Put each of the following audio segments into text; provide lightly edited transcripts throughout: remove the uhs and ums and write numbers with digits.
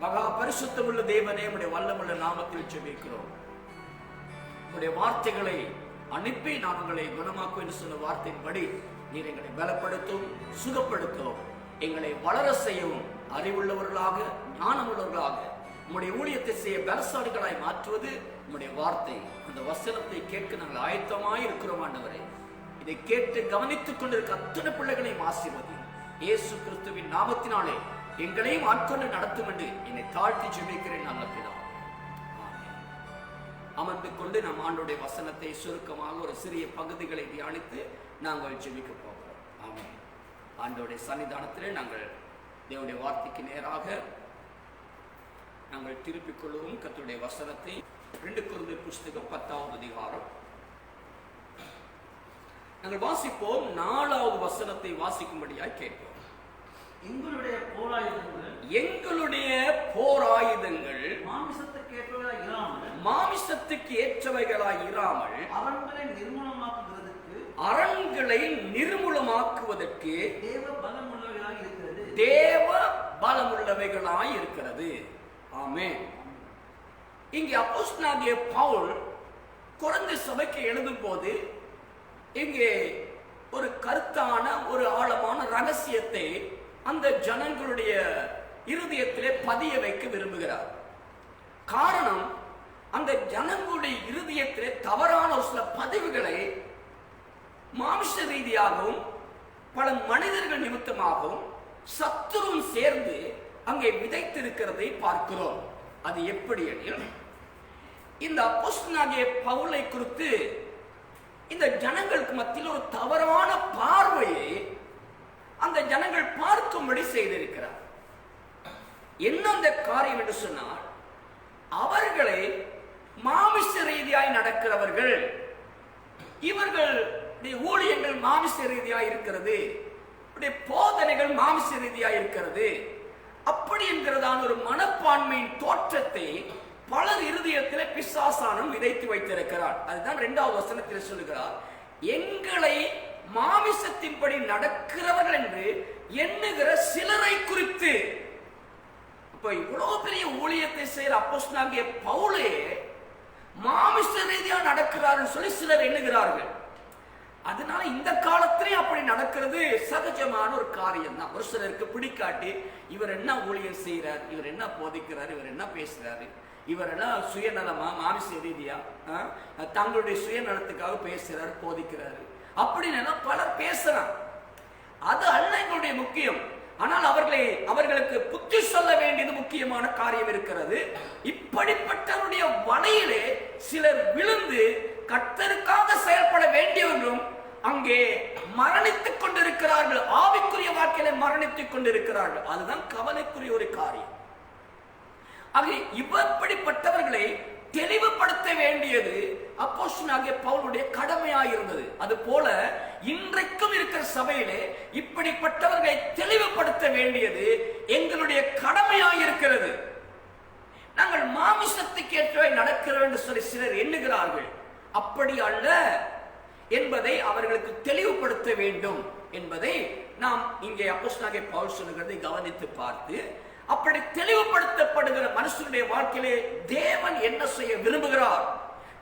மகா பரிசுத்தமுள்ள தேவனே, உம்முடைய வல்லமுள்ள நாமத்தில் ஜெபிக்கிறோம். உம்முடைய வார்த்தைகளை அனுப்பி நான் உங்களை குணமாக்கும் என்று சொன்ன வார்த்தையின்படி நீர் எங்களை பலப்படுத்தும், சுகப்படுத்தும், எங்களை வளர செய்யவும், அறிவுள்ளவர்களாக ஞானமுள்ளவர்களாக உம்முடைய ஊழியத்தை செய்ய பலசாலிகளாய் மாற்றுவது உம்முடைய வார்த்தை. அந்த வசனத்தை கேட்க நாங்கள் ஆயத்தமாய் இருக்கிறோம் ஆண்டவரே. இதை கேட்டு கவனித்துக் கொண்டிருக்க அத்தனை பிள்ளைகளையும் ஆசீர்வதி. இயேசு கிறிஸ்துவின் நாமத்தினாலே எங்களையும் ஆட்கொண்டு நடத்தும் என்று என்னை தாழ்த்தி ஜெபிக்கிறேன் நல்ல பிதாவே. அமர்ந்து கொண்டு நம் ஆண்டோடைய வசனத்தை சுருக்கமாக ஒரு சிறிய பகுதிகளை தியானித்து நாங்கள் ஜெபிக்க போகிறோம். ஆமென். ஆண்டோடைய சன்னிதானத்திலே நாங்கள் தேவனுடைய வார்த்தைக்கு நேராக நாங்கள் திருப்பிக் கொள்வோம். கர்த்தருடைய வசனத்தை 2 கொரிந்தியர் புஸ்தகம் 10வது அதிகாரம் நாங்கள் வாசிப்போம். 4வது வசனத்தை வாசிக்கும்படியாய் கேட்போம். எங்களுடைய போராயுதங்கள் மாமிசத்துக்கு ஏற்றவைகளாய் இராமல் அரண்களை நிர்மூலமாக்குவதற்கு தேவ பலமுள்ளவைகளாய் இருக்கிறது. ஆமென். இங்கே அப்போஸ்தலனாகிய பவுல் கொரிந்து சபைக்கு எழுதும் போது இங்கே ஒரு கருத்தான ஒரு ஆழமான ரகசியத்தை அந்த ஜனங்களுடைய இருதயத்திலே பதிய வைக்க விரும்புகிறார். காரணம், அந்த ஜனங்களுடைய இருதயத்திலே தவறான ஒரு சில பதிவுகளை மாமிச ரீதியாகவும் பல மனிதர்கள் நிமித்தமாகவும் சத்துருவும் சேர்ந்து அங்கே விதைத்திருக்கிறதை பார்க்கிறோம். அது எப்படி எனில், இந்த அப்போஸ்தலனாகிய பவுலை குறித்து இந்த ஜனங்களுக்கு மத்தியில் ஒரு தவறான பார்வையை அந்த ஜனங்கள் பார்க்கும்படி செய்திருக்கிறார். என்ன அந்த காரியம் என்று சொன்னால், அவர்களை மாமிச ரீதியாய் நடக்கிறவர்கள், இவர்களுடைய ஊழியங்கள் மாமிச ரீதியாய் இருக்கிறது, போதனைகள் மாமிச ரீதியாய் இருக்கிறது, அப்படி என்கிறதான ஒரு மனப்பான்மையின் தோற்றத்தை பலர் இருதயத்தில் பிசாசானம் விதைத்து வைத்திருக்கிறார். அதுதான் 2வது வசனத்தில் சொல்லுகிறார், எங்களை மாமிசத்தின்படி நடக்கிறவர்கள் என்று எண்ணுகிற சிலரை குறித்து. இப்ப இவ்வளவு பெரிய ஊழியத்தை செய்யற அப்போஸ்தலனாகிய பவுலே மாமிச ரீதியா நடக்கிறார்கள் சொல்லி சிலர் எண்ணுகிறார்கள். அதனால இந்த காலத்திலே அப்படி நடக்கிறது சகஜமான ஒரு காரியம் தான். ஒரு சிலருக்கு பிடிக்காட்டி, இவர் என்ன ஊழியம் செய்யறார், இவர் என்ன போதிக்கிறார், இவர் என்ன பேசுறாரு, இவரெல்லாம் சுயநலமா மாமிச ரீதியா தங்களுடைய சுயநலத்துக்காக பேசுறாரு, போதிக்கிறாரு அப்படின்னு பலர் பேசுறாங்க. அது அல்ல எங்களுடைய முக்கியம். ஆனால் அவர்களுக்கு புத்தி சொல்ல வேண்டியது முக்கியமான காரியம் இருக்கிறது. இப்படிப்பட்டவருடைய வலையிலே சிலர் விழுந்து கர்த்தருக்காக செயல்பட வேண்டியவர்களும் அங்கே மரணித்துக் கொண்டிருக்கிறார்கள். ஆவிக்குரிய வாழ்க்கையில மரணித்துக் கொண்டிருக்கிறார்கள். அதுதான் கவலைக்குரிய ஒரு காரியம். ஆக இப்படிப்பட்டவர்களை தெளிவுபடுத்த வேண்டியது அப்போஸ்தலனாகிய பவுலுடைய கடமையாயிருந்தது. அது போல இன்றைக்கும் இருக்கிற சபையிலே இப்படிப்பட்டவர்களை தெளிவுபடுத்த வேண்டியது எங்களுடைய கடமையாயிருக்கிறது. நாங்கள் மாமிசத்துக்கு ஏற்றவை நடக்கிறோம் என்று சொல்லி சிலர் எண்ணுகிறார்கள். அப்படி அல்ல என்பதை அவர்களுக்கு தெளிவுபடுத்த வேண்டும் என்பதை நாம் இங்கே அப்போஸ்தலனாகிய பவுல் சொல்லுகிறதை கவனித்து பார்த்து, அப்படி தெளிவுபடுத்தப்படுகிற மனுஷனுடைய வாழ்க்கையிலே தேவன் என்ன செய்ய விரும்புகிறார்?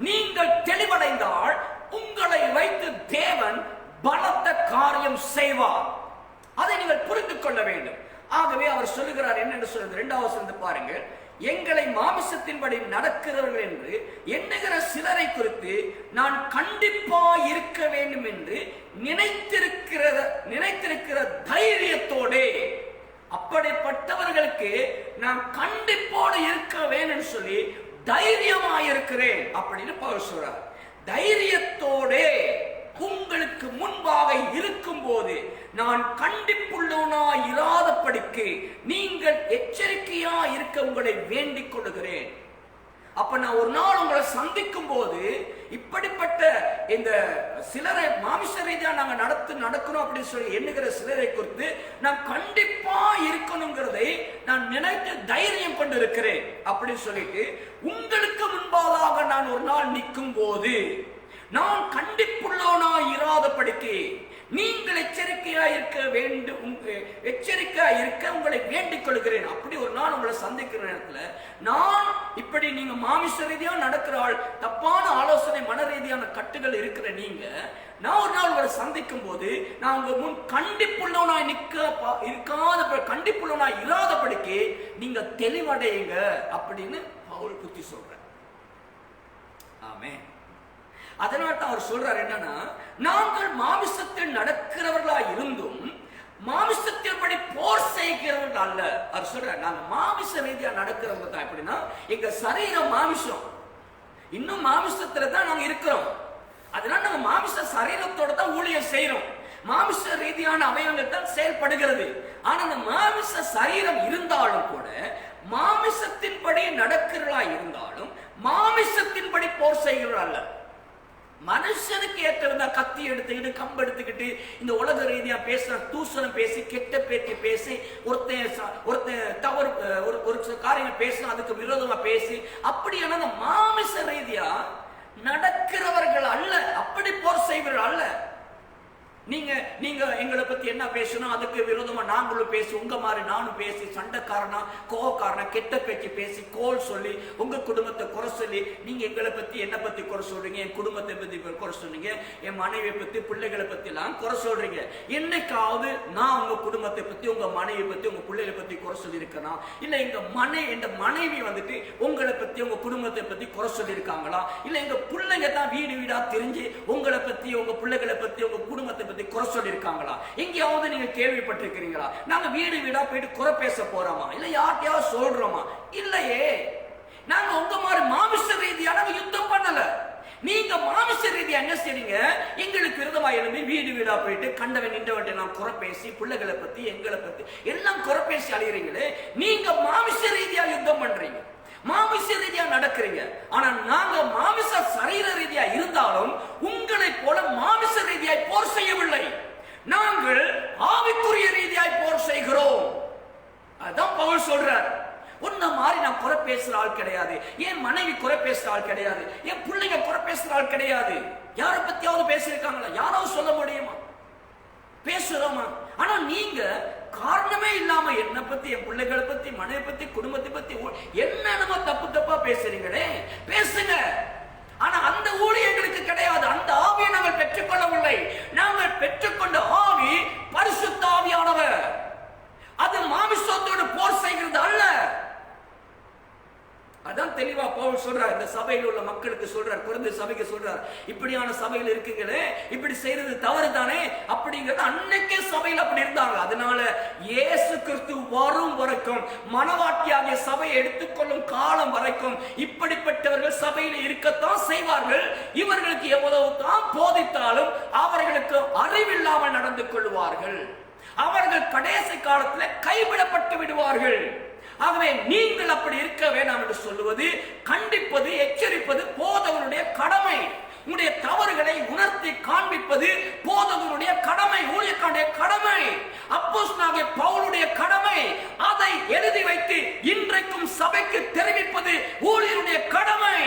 நீங்கள் தெளிவடைந்தால் உங்களை வைத்து தேவன் பலத்த காரியம் செய்வார். அதை நீங்கள் புரிந்து கொள்ள வேண்டும். ஆகவே அவர் சொல்லுகிறார் என்னென்று சொல்றது 2வது வசனத்தை பாருங்கள். எங்களை மாமிசத்தின்படி நடக்கிறவர்கள் என்று எண்ணுகிற சிலரை குறித்து நான் கண்டிப்பா இருக்க வேண்டும் என்று நினைத்திருக்கிற தைரியத்தோடே, அப்படிப்பட்டவர்களுக்கு நான் கண்டிப்போடு இருக்க வேண்டும் சொல்லி தைரியமாயிருக்கிறேன் அப்படின்னு பவுல் சொல்றார். தைரியத்தோடே உங்களுக்கு முன்பாக இருக்கும் போது நான் கண்டிப்புள்ளவனாய் இராதபடிக்கு நீங்கள் எச்சரிக்கையா இருக்க உங்களை வேண்டிக் கொள்கிறேன். அப்ப நான் ஒரு நாள் உங்களை சந்திக்கும் போது இப்படிப்பட்ட இந்த சிலரை மாமிச ரீதியா நாங்க நடக்கணும் அப்படின்னு சொல்லி எண்ணுகிற சிலரை குறித்து நான் கண்டிப்பா இருக்கணுங்கிறதை நான் நினைத்து தைரியம் கொண்டு இருக்கிறேன் அப்படின்னு சொல்லிட்டு, உங்களுக்கு முன்பாக நான் ஒரு நாள் நிற்கும் போது நான் கண்டிப்புள்ளவனாய் இராதபடிக்கு நீங்கள் எச்சரிக்கையா இருக்க வேண்டும், எச்சரிக்கையா இருக்க உங்களை வேண்டிக் கொள்கிறேன். அப்படி ஒரு நாள் உங்களை சந்திக்கிற நேரத்துல நான் இப்படி நீங்க மாமிச ரீதியா நடக்கிற ஆள், தப்பான ஆலோசனை மன ரீதியான கட்டுகள் இருக்கிற நீங்க, நான் ஒரு நாள் உங்களை சந்திக்கும் போது நான் உங்க முன் கண்டிப்புள்ளவனாய் கண்டிப்புள்ளவனாய் இராதபடிக்கு நீங்க தெளிவடையுங்க அப்படின்னு பவுல் புத்தி சொல்றேன். ஆமென். அதனால தான் அவர் சொல்றார் என்னன்னா, நாங்கள் மாமிசத்தில் நடக்கிறவர்களா இருந்தும் மாமிசத்தின்படி போர் செய்கிறவர்கள் அல்ல. அவர் சொல்றார், நாங்க மாமிச ரீதியா நடக்கிறவங்க தான். எப்படின்னா எங்க சரீரம் மாமிசம், இன்னும் மாமிசத்துல தான் நாங்க இருக்கிறோம். அதனால நாங்க மாமிச சரீரத்தோட தான் ஊழியம் செய்யறோம். மாமிச ரீதியான அவயவங்கள் தான் செயல்படுகிறது. ஆனா அந்த மாமிச சரீரம் இருந்தாலும் கூட, மாமிசத்தின்படி நடக்கிறவர்களா இருந்தாலும் மாமிசத்தின்படி போர் செய்கிறவர்கள் அல்ல. மனுஷனுக்கு ஏற்றதா கத்தி எடுத்துக்கிட்டு கம்பு எடுத்துக்கிட்டு இந்த உலக ரீதியா பேசுற தூசணம் பேசி கெட்ட பேச்சு பேசி ஒருத்தன் தவறு ஒரு காரியங்கள் பேசணும் அதுக்கு விரோதமா பேசி அப்படியான மாமிச ரீதியா நடக்கிறவர்கள் அல்ல, அப்படி போர் செய்வர்கள் அல்ல. நீங்க எங்களை பத்தி என்ன பேசணும் அதுக்கு விரோதமா நாங்களும் பேசி உங்க மாதிரி நானும் பேசி சண்டைக்காரனா கோவக்காரனா கெட்ட பேச்சு பேசி கோல் சொல்லி உங்க குடும்பத்தை குறை சொல்லி நீங்க எங்களை பத்தி என்ன பத்தி குறை சொல்றீங்க, என் குடும்பத்தை பத்தி குறை சொல்றீங்க, என் மனைவியை பத்தி பிள்ளைகளை பத்தி எல்லாம் குறை சொல்றீங்க. என்னைக்காவது நான் உங்க குடும்பத்தை பத்தி உங்க மனைவி பத்தி உங்க பிள்ளைகளை பத்தி குறை சொல்லி இருக்கேனா? இல்ல எங்க மனைவி வந்துட்டு உங்களை பத்தி உங்க குடும்பத்தை பத்தி குறை சொல்லி இருக்காங்களா? இல்ல எங்க பிள்ளைங்க தான் வீடு வீடா தெரிஞ்சு உங்களை பத்தி உங்க பிள்ளைகளை பத்தி உங்க குடும்பத்தை குறை சொல்லி இருக்காங்களா? எங்கேயாவது நீங்க கேள்விப்பட்டிருக்கிறீங்களா? நாங்க வீடு வீடா போயிட்டு குறை பேச போறோமா? இல்ல யார்கிட்டயாவது சொல்றோமா? இல்லையே. நாங்க உங்க மாதிரி மாமிச ரீதியா நாங்க யுத்தம் பண்ணல. நீங்க மாமிச ரீதியா என்ன செய்றீங்க? எங்களுக்கு விரோதமா எழும்பி வீடு வீடா போயிட்டு கண்டவன் நின்றவன் நான் குறை பேசி பிள்ளைகளை பத்தி எங்களை பத்தி எல்லாம் குறை பேசி அழிகிறீங்களே. நீங்க மாமிச ரீதியா யுத்தம் பண்றீங்க, மாமிச ரீதியா நடக்கிறீங்க. ஆனா நாங்க மாமிச சரீர ரீதியா இருந்தாலும் உங்களை போல மாமிச ரீதியாய் போர் செய்யவில்லை. நாங்கள் ஆவிக்குரிய ரீதியாய் போர் செய்கிறோம். அதான் பவுல் சொல்றார். உன்ன மாதிரி நான் குறை பேசுற ஆள் கிடையாது, என் மனைவி குறை பேசுற ஆள் கிடையாது, என் பிள்ளைங்க குறை பேசுற ஆள் கிடையாது. யாரை பத்தியாவது பேசியிருக்காங்களா? யாராவது சொல்ல முடியுமா? பேசுறோமா? ஆனா நீங்க காரணமே இல்லாம என்ன பத்தி என் பிள்ளைகளை பத்தி மனைவி பத்தி குடும்பத்தை பத்தி என்னென்னமோ தப்பு தப்பா பேசுறீங்களே, பேசுங்க. ஆனா அந்த ஊழியர்களுக்கு கிடையாது. அந்த ஆவியை நாங்கள் பெற்றுக்கொள்ளவில்லை. நாங்கள் பெற்றுக்கொண்ட ஆவி பரிசுத்த ஆவியானவர். அது மாமிசத்தோடு போர் செய்கிறது அல்ல. அதான் தெளிவா பவுல் சொல்றார். இந்த சபையில் உள்ள மக்களுக்கு சொல்றார், குறைந்த சபைக்கு சொல்றார், இப்படியான சபையில் இருக்குங்களே, இப்படி செய்யறது தவறு தானே அப்படிங்கிறது அன்னைக்கே சபையில் அப்படி இருந்தாங்க. அதனால இயேசு கிறிஸ்து வரும் வரைக்கும் மனவாட்டியாகிய சபையை எடுத்துக்கொள்ளும் காலம் வரைக்கும் இப்படிப்பட்டவர்கள் சபையில் இருக்கத்தான் செய்வார்கள். இவர்களுக்கு எவ்வளவு தான் போதித்தாலும் அவர்களுக்கு அறிவில்லாமல் நடந்து கொள்வார்கள். அவர்கள் கடைசி காலத்தில் கைவிடப்பட்டு விடுவார்கள். ஆகவே நீங்கள் அப்படி இருக்க வேண்டாம் என்று சொல்லுவது, கண்டிப்பது, எச்சரிப்பது போதகனுடைய கடமை. உங்களுடைய தவறுகளை உணர்த்தி காண்பிப்பது போதகனுடைய கடமை, ஊழியக்காரனுடைய கடமை, அப்போஸ்தலனாகிய பவுலுடைய கடமை. அதை எழுதி வைத்து இன்றைக்கும் சபைக்கு தெரிவிப்பது ஊழியருடைய கடமை.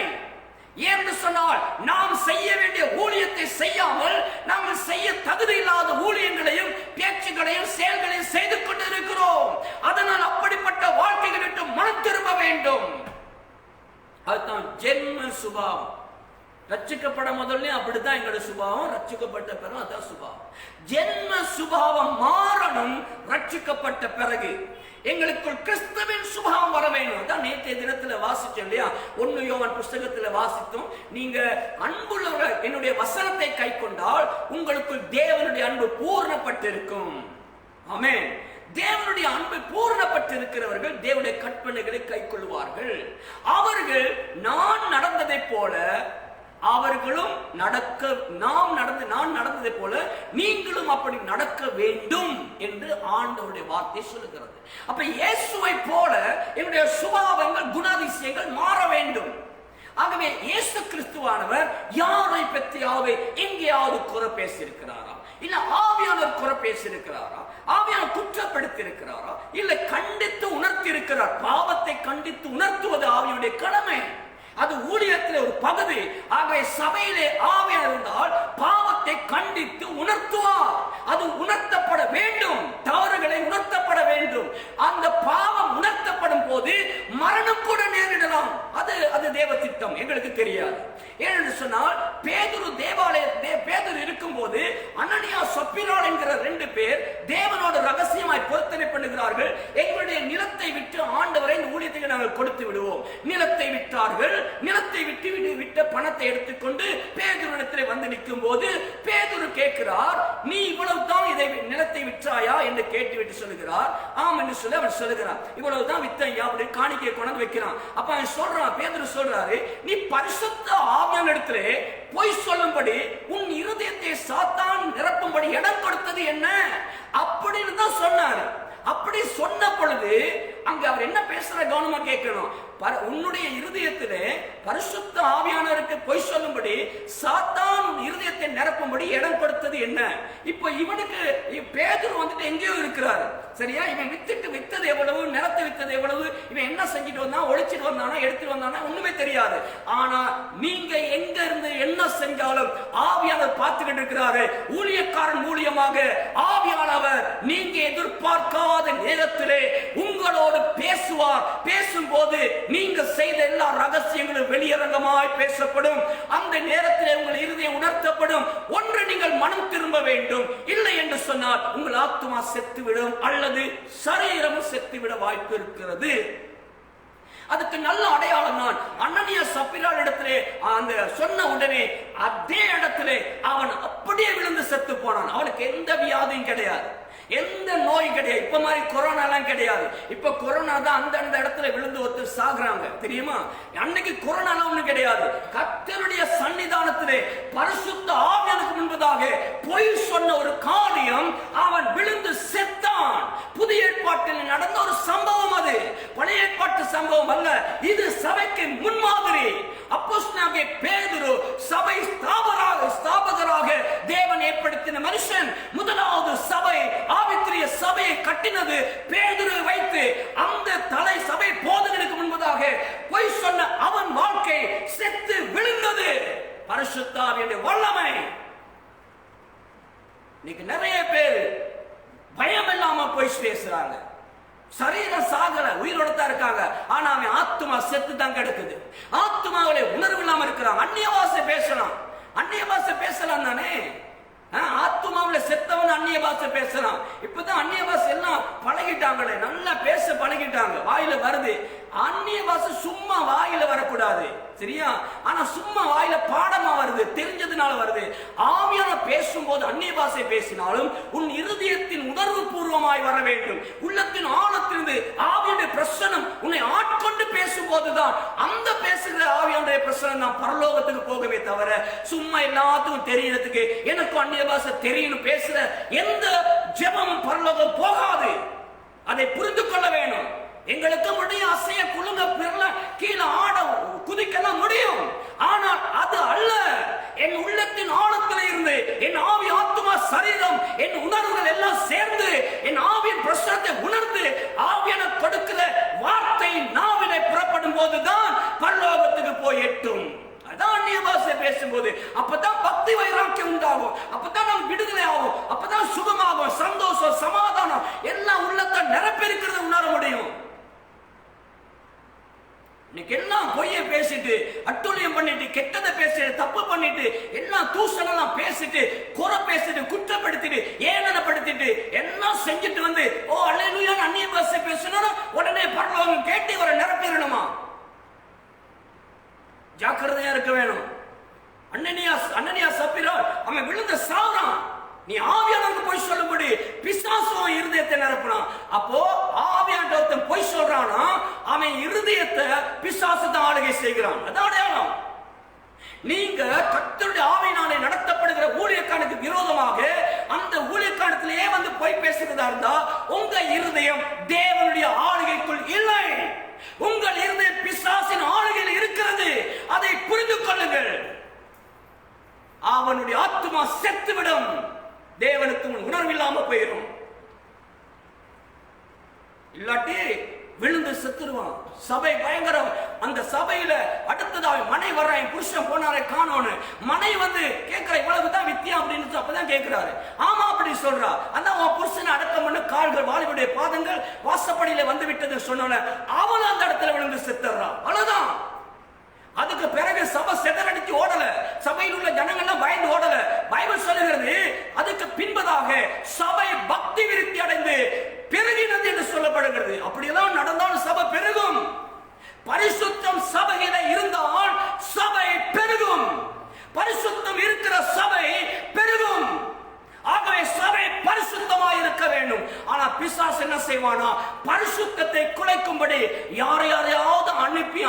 என்று சொன்னால் நாம் செய்ய வேண்டிய ஊழியத்தை செய்யாமல் நாங்கள் செய்ய தகுதி இல்லாத ஊழியங்களையும் பேச்சுகளையும் செயல்களையும் செய்து கொண்டிருக்கிறோம். அதனால் அப்படிப்பட்ட வாழ்க்கைகளை விட்டு மனம் திரும்ப வேண்டும். அதுதான் ஜென்ம சுபாவம். ரட்சிக்கப்பட முதல்ல அப்படித்தான் எங்களோட சுபாவம், ரட்சிக்கப்பட்ட பிறகு அதான் சுபாவம். ஜென்ம சுபாவம் மாறணும். ரட்சிக்கப்பட்ட பிறகு எங்களுக்குள் கிறிஸ்துவின் சுபாவம் வர வேண்டும். அதான் நேற்றைய தினத்துல வாசிச்சோம் இல்லையா? 1 யோவான் புஸ்தகத்துல வாசித்தோம். நீங்க அன்புள்ளவர்கள் என்னுடைய வசனத்தை கை கொண்டால் உங்களுக்குள் தேவனுடைய அன்பு பூர்ணப்பட்டிருக்கும். ஆமென். தேவனுடைய அன்பு பூர்ணப்பட்டிருக்கிறவர்கள் தேவனுடைய கற்பனைகளை கை கொள்வார்கள். அவர்கள் நான் நடந்ததை போல அவர்களும் நான் நடந்ததை போல நீங்களும் அப்படி நடக்க வேண்டும் என்று ஆண்டவருடைய வார்த்தை சொல்லுகிறது. அப்ப இயேசுவை போல என்னுடைய சுபாவங்கள் குணாதிசயங்கள் மாற வேண்டும். ஆகவே இயேசு கிறிஸ்துவானவர் யாரை பற்றியாவது எங்கேயாவது குறை பேசியிருக்கிறாரா? இல்ல ஆவியானவர் குறை பேசியிருக்கிறாரா? ஆவியானவர் குற்றப்படுத்தி இருக்கிறாரா? இல்ல கண்டித்து உணர்த்தி இருக்கிறார். பாவத்தை கண்டித்து உணர்த்துவது ஆவியுடைய கடமை. அது ஊழியத்தில் ஒரு பகுதி. ஆகவே சபையிலே ஆவியானவர் இருந்தால் பாவத்தை கண்டித்து உணர்த்துவார். அது உணர்த்தப்பட வேண்டும். தவறுகளை உணர்த்தப்பட வேண்டும். அந்த பாவம் உணர்த்தப்படும் போது மரணம் கூட நேரிடலாம். அது தேவ திட்டம், எங்களுக்கு தெரியாது. ஏனென்று சொன்னால் பேதுரு பேதுரு இருக்கும்போது அனனியா சப்பீராள் என்கிற 2 பேர் தேவனோடு ரகசியமாய் பொருத்தனை பண்ணுகிறார்கள். எங்களுடைய நிலத்தை விட்டு ஆண்டவரை இந்த ஊழியத்துக்கு நாங்கள் கொடுத்து விடுவோம். நிலத்தை விட்டார்கள். நிலத்தை விட்ட பணத்தை எடுத்துக்கொண்டு பேதுருவிடத்தில் வந்து நிற்கும் போது பேதுரு கேட்கிறார், நீ இவ்வளவுதான் இதை நிலத்தை விற்றாயா என்று கேட்டுவிட்டு சொல்லுகிறார். ஆம் என்று சொல்லி அவர் சொல்லுகிறார், இவ்வளவுதான் வித்தையா அப்படி காணிக்கையை கொண்டு வைக்கிறான். அப்ப அவன் சொல்றான், பேதுரு சொல்றாரு, நீ பரிசுத்த ஆவியானவரிடத்திலே பொய் சொல்லும்படி உன் இருதயத்தை சாத்தான் நிரப்பும்படி இடம் கொடுத்தது என்ன அப்படின்னு தான் சொன்னார். அப்படி சொன்ன பொழுது அங்க அவர் என்ன பேசுற கவனமா கேட்கணும். உன்னுடைய இருதயத்திலே பரிசுத்த ஆவியானவருக்கு பொய் சொல்லும்படி சாத்தான் இருதயத்தை நிரப்பும்படி இடம் கொடுத்தது என்ன? இப்ப இவனுக்கு பேதுரு வந்துட்டு எங்கேயோ இருக்கிறாரு, சரியா? இவன் வித்தது எவ்வளவு, நிலத்தை வித்தது எவ்வளவு, இவன் என்ன செஞ்சுட்டு வந்தான், ஒழிச்சிட்டு வந்தானா, எடுத்துட்டு வந்தானா ஒண்ணுமே தெரியாது. ஆனா நீங்க எங்க இருந்து என்ன செஞ்சாலும் ஆவியானவர் பார்த்துக்கிட்டு இருக்கிறாரு. ஊழியக்காரன் மூலியமாக ஆவியானவர் நீங்க எதிர்பார்க்காத நேரத்திலே உங்களோடு பேசுவார். பேசும்போது நீங்க செய்த எல்லா ரகசியங்களும் வெளியரங்கமாய் பேசப்படும். அந்த நேரத்தில் உங்கள் இருதயம் உணர்த்தப்படும். ஒன்று, நீங்கள் மனம் திரும்ப வேண்டும். இல்லை என்று சொன்னால் உங்கள் ஆத்துமா செத்துவிடும் அல்லது சரீரமும் செத்துவிட வாய்ப்பு இருக்கிறது. அதுக்கு நல்ல அடையாளம் தான் அனனியா சப்பீராள் இடத்திலே அந்த சொன்ன உடனே அதே இடத்திலே அவன் அப்படியே விழுந்து செத்து போனான். அவனுக்கு எந்த வியாதியும் கிடையாது, எந்த நோய் கிடையாது. இப்ப மாதிரி கொரோனா எல்லாம் கிடையாது. இப்ப கொரோனா தான் அந்த இடத்துல விழுந்து ஒத்து சாகுறாங்க, தெரியுமா? அன்னைக்கு கொரோனா ஒண்ணு கிடையாது. கர்த்தருடைய சன்னிதானத்திலே பரிசுத்த ஆவியானுக்கு முன்பதாக பொய் சொன்ன ஒரு காரியம், அவன் விழுந்து செத்தான். புதிய ஏற்பாட்டில் நடந்த ஒரு சம்பவம் அது, பழைய ஏற்பாட்டு சம்பவம் அல்ல. இது சபைக்கு முன்மாதிரி. அப்போஸ்தலனாகிய பேதுரு சபை ஸ்தாபகராக தேவன் ஏற்படுத்தின மனுஷன். முதலாவது சபை, ஆவிக்குரிய சபையை கட்டினது பேதுரு வைத்து. அந்த தலை சபை போதனைக்கு முன்பதாக பொய் சொன்ன அவன் வாழ்க்கை செத்து விழுந்தது. பரிசுத்த ஆவியுடைய வல்லமை. இன்னைக்கு நிறைய பேர் பயம் இல்லாம பொய் பேசுறாங்க. சரீரம் சாகல, உயிரோட தான் இருக்காங்க. ஆனா அவன் ஆத்துமா செத்து தான் கிடக்குது. ஆத்துமாவிலே உணர்வு இல்லாம இருக்கிறான். அந்நிய பாஷை பேசலாம், அந்நிய பாஷை பேசலாம் தானே. ஆத்துமாவில செத்தவன் அந்நிய பாஷை பேசலாம். இப்பதான் அந்நிய பாஷை எல்லாம் பழகிட்டாங்களே, நல்லா பேச பழகிட்டாங்க, வாயில வருது. அந்நிய பாஷை சும்மா வாயில வரக்கூடாது, சரியா? ஆனா சும்மா வாயில பாடமா வருது, தெரிஞ்சதுனால வருது. ஆவியான பேசும்போது அந்நிய பாஷை பேசினாலும் உன் இருதயத்தின் உணர்வு பூர்வமாய் வர வேண்டும். உள்ளத்தின் ஆழத்திலிருந்து ஆவியுடைய பிரசனம் உன்னை ஆட்கொண்டு பேசும்போதுதான் அந்த பேசுகிற ஆவியானுடைய பிரசனம் தான் பரலோகத்துக்கு போகவே தவிர சும்மா எல்லாத்துக்கும் தெரியறதுக்கு எனக்கு அந்நிய பாஷை தெரியும் பேசுற எந்த ஜெபமும் பரலோகம் போகாது. அதை புரிந்து கொள்ள வேண்டும். எங்களுக்கு முடியும், அசைய குழுங்க பிறல கீழே ஆட குதிக்கலாம் முடியும். ஆனால் அது அல்ல. என் உள்ளத்தின் ஆழத்தில் இருந்து என் ஆவி, ஆத்துமா, சரீரம், என் உணர்வுகள் எல்லாம் சேர்ந்து என் ஆவியின் பிரசனத்தை உணர்ந்து ஆவியான கொடுக்கிற வார்த்தை நாவினை புறப்படும் போதுதான் பரலோகத்துக்கு போய் எட்டும். அதான் அந்நிய பாஷை பேசும்போது அப்பதான் பக்தி வைராக்கியம் உண்டாகும். அப்பதான் நாம் விடுதலை ஆகும். அப்பதான் சுகமாகும், சந்தோஷம், சமாதானம் எல்லாம் உள்ளத்தை நிரப்பிருக்கிறது உணர முடியும். இன்னைக்கு எல்லாம் பொய்ய பேசிட்டு, அட்டுழியம் பண்ணிட்டு, கெட்டதை பேசிட்டு, தப்பு பண்ணிட்டு, எல்லாம் தூசணெல்லாம் பேசிட்டு, குறை பேசிட்டு, குற்றப்படுத்திட்டு, ஏளனப்படுத்திட்டு எல்லாம் செஞ்சுட்டு வந்து ஓ அல்லேலூயா அந்நிய பாஷை பேசணும் உடனே பரலோகம் கேட்டு இவரை நிரப்பிடணுமா? ஜாக்கிரதையா இருக்க வேணும். அனனியா சப்பீராள் அவன் விழுந்த சாவுறான். நீ ஆவியானவருக்கு பொய் சொல்லும்படி பிசாசும் இருதயத்தை நிரப்பினான். அப்போ ஆவியானவன் பொய் சொல்றானா, அவன் இருதயத்தை பிசாசு தான் ஆளுகை செய்கிறான். அதான் அடையாளம். நீங்க கர்த்தருடைய ஆவியினாலே நடத்தப்படுகிற ஊழியக்காரனுக்கு விரோதமாக அந்த ஊழியக்காரத்திலேயே வந்து பொய் பேசுகிறதா இருந்தா உங்க இருதயம் தேவனுடைய ஆளுகைக்குள் இல்லை. உங்கள் இருதயம் பிசாசின் ஆளுகையில் இருக்கிறது. அதை புரிந்து கொள்ளுங்கள். அவனுடைய ஆத்துமா செத்துவிடும். தேவனுக்கு உணர்வு இல்லாம போயிடும். இல்லாட்டி விழுந்து செத்துருவான். சபை பயங்கரம். அந்த சபையில அடுத்ததாக மனை வர்றான், புருஷன் போனாரே காணோன்னு மனை வந்து கேட்கிற இவ்வளவுதான் வித்தியா அப்படின்னு அப்பதான் கேட்கிறாரு. ஆமா அப்படி அப்படி சொல்றா. ஆனா உன் புருஷனை அடக்கம் பண்ண கால்கள் வாலிபுடைய பாதங்கள் வாசப்படியில வந்து விட்டது சொன்ன அவன் அந்த இடத்துல விழுந்து செத்துறான். அவ்வளவுதான். அதுக்கு பிறகு சபை செதறடிச்சு ஓடல, சபையில் உள்ள ஜனங்கள்லாம் பயந்து ஓடல. பைபிள் சொல்லுகிறது அதுக்கு பின்பதாக சபை பக்தி விருத்தி அடைந்து பெருகினது என்று சொல்லப்படுகிறது. அப்படியெல்லாம் நடந்தால் சபை பெருகும். பரிசுத்தம் சபையில இருந்தால் சபை பெருகும். பரிசுத்தம் இருக்கிற சபை பெருகும். ஆகவே சபை பரிசுத்தமாய் இருக்க வேண்டும். ஆனா பிசாசு என்ன செய்வானா, பரிசுத்தத்தை குலைக்கும்படி யாரையாவது அனுப்பி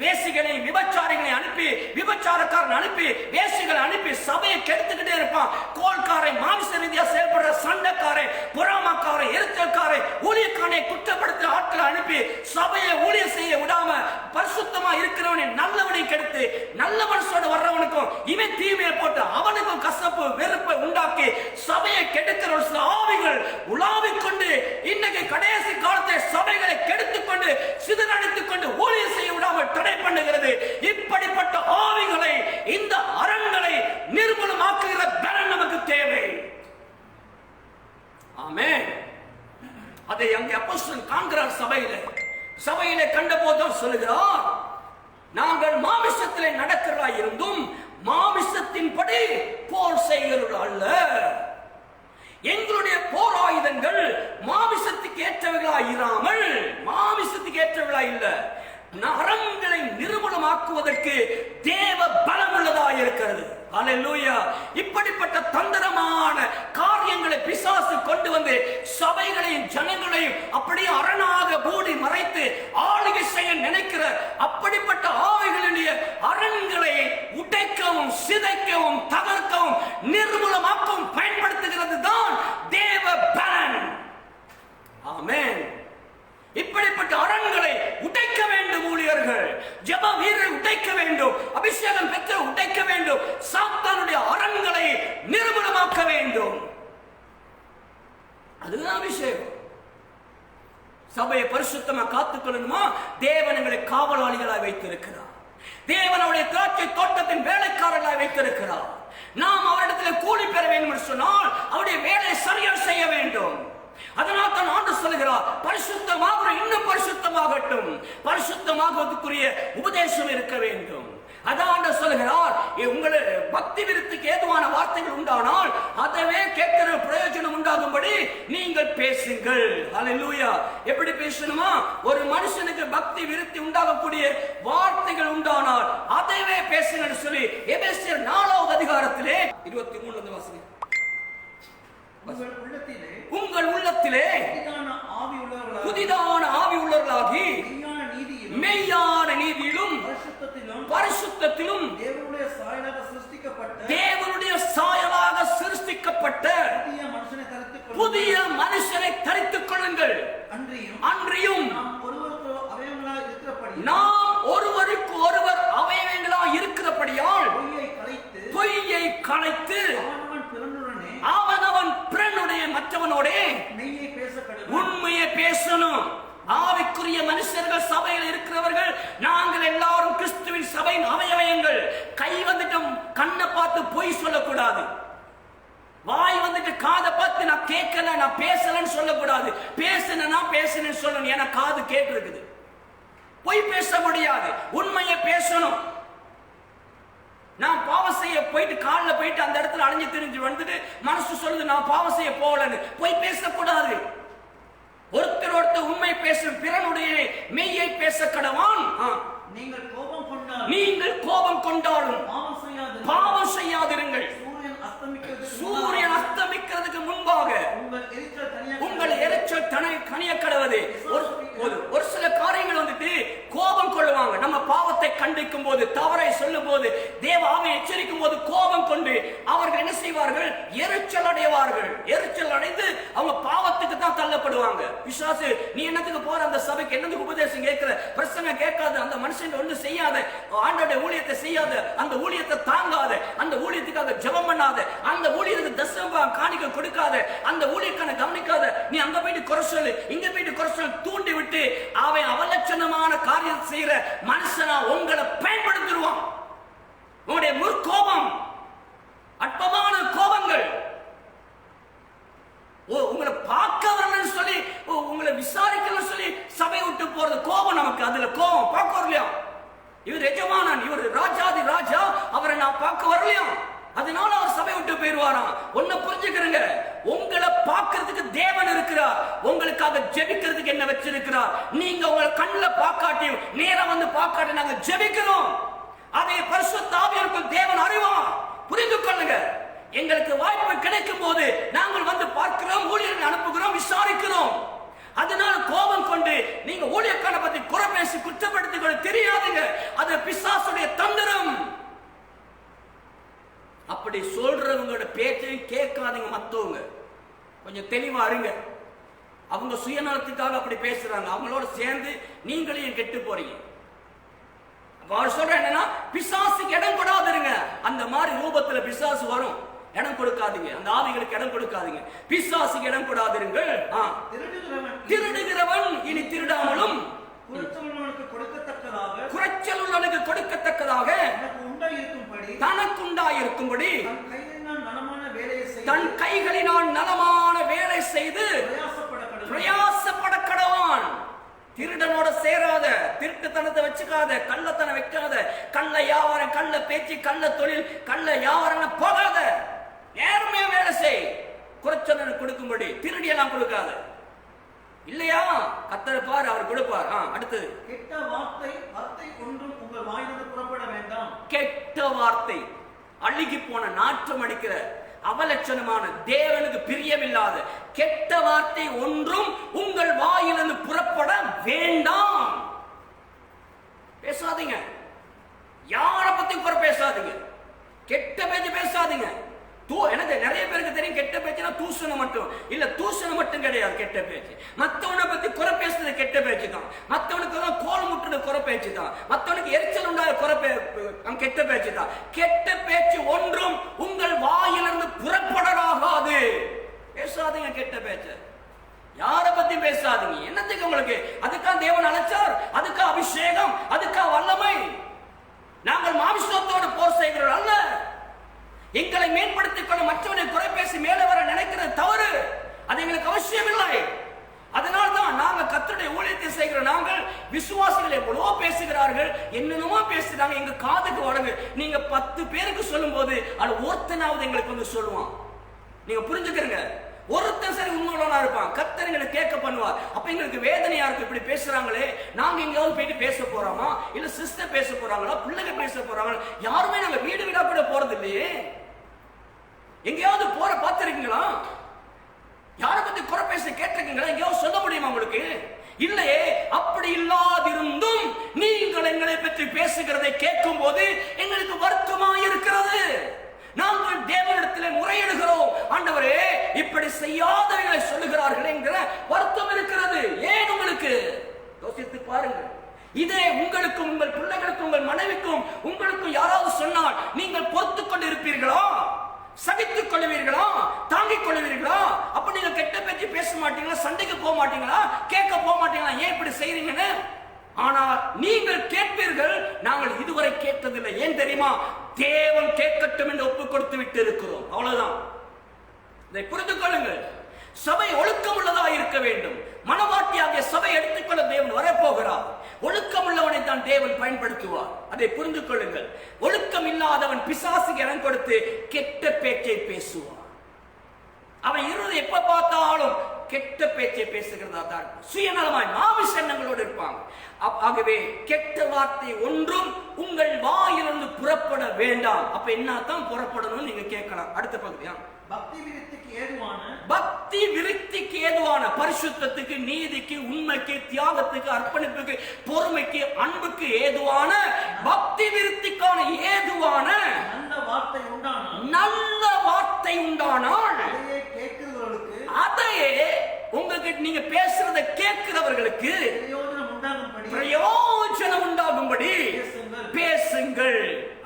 வேசிகளை விபச்சாரிகளை அனுப்பி விபச்சாரக்காரன் அனுப்பி வேசிகளை அனுப்பி சபையை கெடுத்துக்கிட்டே இருப்பான். கோல்காரை, மாமிச ரீதியா செயல்படுற சண்டைக்காரை, புறாமக்காரை, எரிச்சல்காரை, ஊழியக்காரை குற்றப்படுத்துற ஆட்களை அனுப்பி சபையை ஊழிய செய்ய விடாம பரிசுத்தமா இருக்கிறவனை நல்லவனை கெடுத்து நல்ல மனசோடு வர்றவனுக்கும் இவன் தீமையை போட்டு அவனுக்கும் கசப்பு வெறுப்பை உண்டாக்கி சபையை கெடுக்கிற ஒரு சில ஆவிகள் உலாவிக் கொண்டு இன்னைக்கு கடைசி காலத்தை சபைகளை கெடுத்துக் கொண்டு சிதறடித்துக் கொண்டு ஊழியம் செய்ய விடாமல் தடை பண்ணுகிறது. இப்படிப்பட்ட ஆவிகளை, இந்த அரண்களை நிர்மூலமாக்குகிற பலன் நமக்கு தேவை. ஆமென். அதை அங்கே அப்போஸ்தலன் காண்கிறார். சபையிலே கண்ட போதும் சொல்லுகிறார், நாங்கள் மாமிசத்திலே நடக்கிறதா இருந்தும் மாமிசத்தின்படி போர் செய்கிறவர்கள் அல்ல. எங்களுடைய போர் ஆயுதங்கள் மாமிசத்துக்கு ஏற்றவைகளா இராமல், மாமிசத்துக்கு ஏற்றவைகளா இல்ல, நரங்களை நிர்மூலமாக்குவதற்கு தேவ பலம் உள்ளதா இருக்கிறது. அல்லேலூயா. இப்படிப்பட்ட தந்திரமான காரியங்களை பிசாசு கொண்டு வந்து சபைகளையும் ஜனங்களையும் அப்படியே அரணாக மூடி மறைத்து ஆளுகை செய்ய நினைக்கிற அப்படிப்பட்ட ஆவிகளுடைய அரண்களை உடைக்கவும் சிதைக்கவும் தகர்க்கவும் நிர்மூலமாக்கவும் பயன்படுத்துகிறது தான் தேவ பலன். ஆமென். இப்படிப்பட்ட அரண்களை உடைக்க வேண்டும். ஊழியர்கள், ஜெப வீரர்கள் உடைக்க வேண்டும். அபிஷேகம் பெற்ற உடைக்க வேண்டும். சாத்தானுடைய அரண்களை நிர்மூலமாக்க வேண்டும். அதுதான் அபிஷேகம். சபையை பரிசுத்தமா காத்துக்கொள்ளணுமா? தேவன் எங்களை காவலாளிகளாய் வைத்திருக்கிறார். தேவன் அவருடைய திராட்சை தோட்டத்தின் வேலைக்காரர்களாய் வைத்திருக்கிறார். நாம் அவரிடத்தில் கூலி பெற வேண்டும் என்று சொன்னால் அவருடைய வேலையை சரியாக செய்ய வேண்டும். அதனால் தான் ஆண்டவர் சொல்கிறார், பரிசுத்தமாக இன்னும் பரிசுத்தமாகட்டும். பரிசுத்தமாகுவதற்குரிய உபதேசம் இருக்க வேண்டும். அதான் ஆண்டவர் சொல்கிறார், உங்களுக்கு பக்தி விருத்திக்கு ஏதுவான வார்த்தைகள் உண்டானால் அதவே கேட்கிற பிரயோஜனம் உண்டாகும்படி நீங்கள் பேசுங்கள். அல்லேலூயா. எப்படி பேசணுமா? ஒரு மனுஷனுக்கு பக்தி விருத்தி உண்டாகக்கூடிய வார்த்தைகள் உண்டானால் அதவே பேசுங்கள் சொல்லி எபேசியர் 4வது அதிகாரத்திலே 23 வாசிங்க. உங்கள் உள்ளத்திலே புதிதான ஆவி உள்ளவர்களாகி மெய்யான நீதியிலும் பரிசுத்தத்திலும் தேவனுடைய சாயலாக சிருஷ்டிக்கப்பட்ட புதிய மனுஷனை தரித்துக் கொள்ளுங்கள். அன்றியும் நாம் ஒருவருக்கு ஒருவர் அவயவங்களாக இருக்கிறபடியால் பொய்யை கலைத்து அவனவன் பிறனுடைய மற்றவனோட உண்மையை பேசணும். ஆவிக்குரிய மனுஷர்கள் சபையில் இருக்கிறவர்கள் நாங்கள் எல்லாரும் கிறிஸ்துவின் சபையின் அவயவங்கள். கை வந்துட்டு கண்ணை பார்த்து பொய் சொல்லக்கூடாது. வாய் வந்துட்டு காதை பார்த்து நான் கேட்கல நான் பேசலன்னு சொல்லக்கூடாது. பேசுனேன்னு சொல்லணும். ஏன்னா காது கேட்டு இருக்குது. பொய் பேச முடியாது. உண்மையை பேசணும். நான் பாவம் செய்ய போயிட்டு காலில் போயிட்டு அந்த இடத்துல அலைஞ்சு திரிஞ்சு வந்துட்டு மனசு சொல்லுது நான் பாவம் செய்ய போகலன்னு. போய் பேசக்கூடாது. ஒருத்தர் உண்மை பேசும் பிறனுடைய மெய்யை பேச கடவான். நீங்கள் கோபம் கொண்டாலும் பாவம் செய்யாதிருங்கள். சூரியன் அஸ்தமிக்கிறதுக்கு முன்பாக உங்கள் எரிச்சல் கனிய கடவுது. ஒரு சில காரியங்கள் வந்துட்டு கோபம் கொள்ளுவாங்க. நம்ம பாவத்தை கண்டிக்கும் போது, தவறை சொல்லும் போது, தேவ ஆவியை எச்சரிக்கும் போது கோபம் கொண்டு அவர்கள் என்ன செய்வார்கள்? எரிச்சல் அடைவார்கள். எரிச்சல் அடைந்து அவங்க பாவத்துக்கு தான் தள்ளப்படுவாங்க. பிசாசு, நீ என்னத்துக்கு போற அந்த சபைக்கு, என்னத்துக்கு உபதேசம் கேட்கிற, பிரச்சனை கேட்காத, அந்த மனுஷன் ஒண்ணு செய்யாத, ஆண்டோட ஊழியத்தை செய்யாத, அந்த ஊழியத்தை தாங்காத, அந்த ஊழியத்துக்காக ஜெபம் பண்ணாத, அந்த ஊழியத்துக்கு தசம காணிக்க கொடுக்காத, அந்த ஊழியக்கான கவனிக்காத, நீ அங்க போயிட்டு குறை சொல்லு, இங்க போயிட்டு குறை சொல்லு தூண்டி விட்டு அவன் அவலட்சணமான காரியம் செய்யற மனுஷனா உங்களை பயன்படுத்திடுவான். உங்களுடைய முற்கோபம், அற்பமான கோபங்கள், இவர் எஜமானன், இவர் ராஜாதி ராஜா, அவரை நான் பார்க்க வரலையா, அதனால அவர் சபை விட்டு போயிருவாராம். ஒன்ன புரிஞ்சுக்கிறங்க, உங்களை பார்க்கிறதுக்கு தேவன் இருக்கிறார், உங்களுக்காக ஜெபிக்கிறதுக்கு என்ன வச்சிருக்கிறார். நீங்க உங்களை கண்ணில் பார்க்காட்டியும் நேரா வந்து பார்க்காட்டி நாங்க ஜெபிக்கிறோம். அதை பரிசுத்த ஆவியானவர் தேவன் அறிவான். புரிந்து கொள்ளுங்க. எங்களுக்கு வாய்ப்பு கிடைக்கும் போது நாங்கள் வந்து பார்க்கிறோம், ஊழியர்கள் அனுப்புகிறோம், விசாரிக்கிறோம். அதனால கோபம் கொண்டு நீங்க ஊழியக்காரனை பத்தி குறை பேசி குற்றப்படுத்திக் கொள்ள தெரியாதுங்க. அது பிசாசுடைய தந்திரம். அப்படி சொல்றவங்களோட பேச்சையும் கேட்காதீங்க. மத்தவங்க கொஞ்சம் தெளிவா இருங்க. அவங்க சுயநலத்துக்காக அப்படி பேசுறாங்க, அவங்களோட சேர்ந்து நீங்களையும் கெட்டு போறீங்க. அவர் சொல்ற என்னன்னா, பிசாசுக்கு இடம் கொடாதிருங்க. அந்த மாதிரி ரூபத்துல பிசாசு வரும், இடம் கொடுக்காதீங்க. அந்த ஆவிகளுக்கு இடம் கொடுக்காதீங்க. பிசாசுக்கு இடம் கொடாதிருங்கள். திருடுகிறவன் இனி திருடாமலும் குறைச்சல் உள்ளவனுக்கு கொடுக்கத்தக்கதாக தனக்குண்டாயிருக்கும்படி தன் கைகளினால் நலமான வேலை செய்து பிரயாசப்பட கடவான். திருடனோட சேராத, திருட்டுத்தனத்தை வச்சுக்காத, கள்ளத்தனம் வைக்காத, கள்ள வியாபாரம், கள்ள பேச்சு, கள்ள தொழில், கள்ள வியாபாரம் போகாத. நேர்மையா வேலை செய். குறைச்சல் கொடுக்கும்படி திருடியெல்லாம் கொடுக்காத. இல்லையா கர்த்தர் பார், அவர் கொடுப்பார். அடுத்தது, கெட்ட வார்த்தை ஒன்றும் உங்கள் வாயிலிருந்து புறப்பட வேண்டாம். கெட்ட வார்த்தை, அழுகி போன, நாற்றம் அடிக்கிற, அவலட்சணமான, தேவனுக்கு பிரியமில்லாத கெட்ட வார்த்தை ஒன்றும் உங்கள் வாயிலிருந்து புறப்பட வேண்டாம். பேசாதீங்க. யாரை பத்தி குறை பேசாதீங்க. கெட்ட பேச்சு பேசாதீங்க. எனக்கு நிறைய பேருக்கு தெரியும், கெட்ட பேச்சுனா தூசணம் மட்டும் இல்ல. தூசணம் மட்டும் கிடையாது கெட்ட பேச்சு. மத்தவனை பத்தி குறை பேசுறது கெட்ட பேச்சு தான். மத்தவனுக்கு கோல் முட்டுறது குறை பேச்சு தான். மத்தவனுக்கு எரிச்சல் உண்டாக கெட்ட பேச்சு தான். கெட்ட பேச்சு ஒன்றும் உங்கள் வாயிலிருந்து புறப்படலாகாது. பேசாதீங்க கெட்ட பேச்சு. யாரை பத்தி பேசாதீங்க. என்னத்துக்கு உங்களுக்கு? அதுக்கா தேவன் அழைச்சார், அதுக்கா அபிஷேகம், அதுக்கா வல்லமை. நாங்கள் மாமிசத்தோடு போர் செய்கிறோம் அல்ல. எங்களை மேம்படுத்திக் கொள்ள மற்றவனை குறை பேசி மேலே வர நினைக்கிறது தவறு. அது எங்களுக்கு அவசியம் இல்லை. அதனால்தான் நாங்கள் கர்த்தருடைய ஊழியத்தை செய்கிற நாங்கள் விசுவாசிகளை எவ்வளவோ பேசுகிறார்கள், என்னென்னமோ பேசுறாங்க, எங்க காதுக்கு வழங்கு. நீங்க 10 பேருக்கு சொல்லும் போது அது ஒருத்தனாவது எங்களுக்கு வந்து சொல்லுவான். நீங்க புரிஞ்சுக்கிறீங்க. ஒருத்தன் சரி உண்மையுள்ளவனா இருப்பான், கர்த்தர் எங்களை கேட்க பண்ணுவார். அப்ப எங்களுக்கு வேதனையா இருக்கு, இப்படி பேசுறாங்களே, நாங்க எங்கேயாவது போயிட்டு பேச போறோமா, இல்ல சிஸ்டர் பேச போறாங்களா, பிள்ளைங்க பேச போறாங்களா? யாருமே நாங்க வீடு வீடா கூட போறது இல்லையே. எங்கேயாவது போற பார்த்திருக்கீங்களா? யாரை பத்தி குறை பேச கேட்டிருக்கீங்களா? எங்கேயாவது சொல்ல முடியுமா உங்களுக்கு? இல்லையே. அப்படி இல்லாதிருந்தும் நீங்கள் எங்களை பற்றி பேசுகிறதை கேட்கும் போது எங்களுக்கு வருத்தமா இருக்கிறது. நாங்கள் தேவனிடத்தில் முறையிடுகிறோம், ஆண்டவரே இப்படி செய்யாதவர்களை சொல்லுகிறார்கள் என்கிற வருத்தம் இருக்கிறது. ஏன் உங்களுக்கு? யோசித்து பாருங்கள். இதே உங்களுக்கும், உங்கள் பிள்ளைகளுக்கும், உங்கள் மனைவிக்கும், உங்களுக்கும் யாராவது சொன்னால் நீங்கள் பொறுத்துக் கொண்டு இருப்பீர்களா? சகித்துக் கொள்வீர்களா? தாங்கிக் கொள்வீர்களா? அப்ப நீங்க கெட்ட பேச்சு பேச மாட்டீங்களா? சண்டைக்கு போக மாட்டீங்களா? கேட்க போக மாட்டீங்களா? ஏன் இப்படி செய்றீங்கன்னு? ஆனால் நீங்கள் கேட்பீர்கள், நாங்கள் இதுவரை கேட்டதில்லை. ஏன் தெரியுமா? தேவன் கேட்கட்டும் என்று ஒப்புக் கொடுத்து விட்டு இருக்கிறோம். அவ்வளவுதான். இதை புரிந்து கொள்ளுங்கள். சபை ஒழுக்கம் உள்ளதா இருக்க வேண்டும். மனவாட்டியாகிய சபை எடுத்துக்கொள்ள தேவன் வரப்போகிறார். ஒழுக்கம் உள்ளவனை தான் தேவன் பயன்படுத்துவார். அதை புரிந்து கொள்ளுங்கள். ஒழுக்கம் இல்லாதவன் பிசாசுக்கு இடம் கொடுத்து கெட்ட பேச்சை பேசுவான். அவன் இருதயம் எப்ப பார்த்தாலும் கெட்ட பேச்சை பேசுகிறதா தான், சுயநலமாய் மாமிச எண்ணங்களோடு இருப்பாங்க. ஆகவே கெட்ட வார்த்தை ஒன்றும் உங்கள் வாயிலிருந்து புறப்பட வேண்டாம். அப்ப என்னத்தான் புறப்படணும் நீங்க கேட்கலாம். அடுத்த பகுதியா, பக்தி விருத்திக்கு ஏதுவான, பரிசுத்தத்துக்கு, நீதிக்கு, உண்மைக்கு, தியாகத்துக்கு, அர்ப்பணிப்புக்கு, பொறுமைக்கு, அன்புக்கு ஏதுவான, பக்தி விருத்திக்கான ஏதுவான நல்ல வார்த்தை உண்டானால் அதையே உங்களுக்கு நீங்க பேசுறத கேட்கிறவர்களுக்கு பிரயோஜனம் உண்டாகும்படி பேசுங்கள்.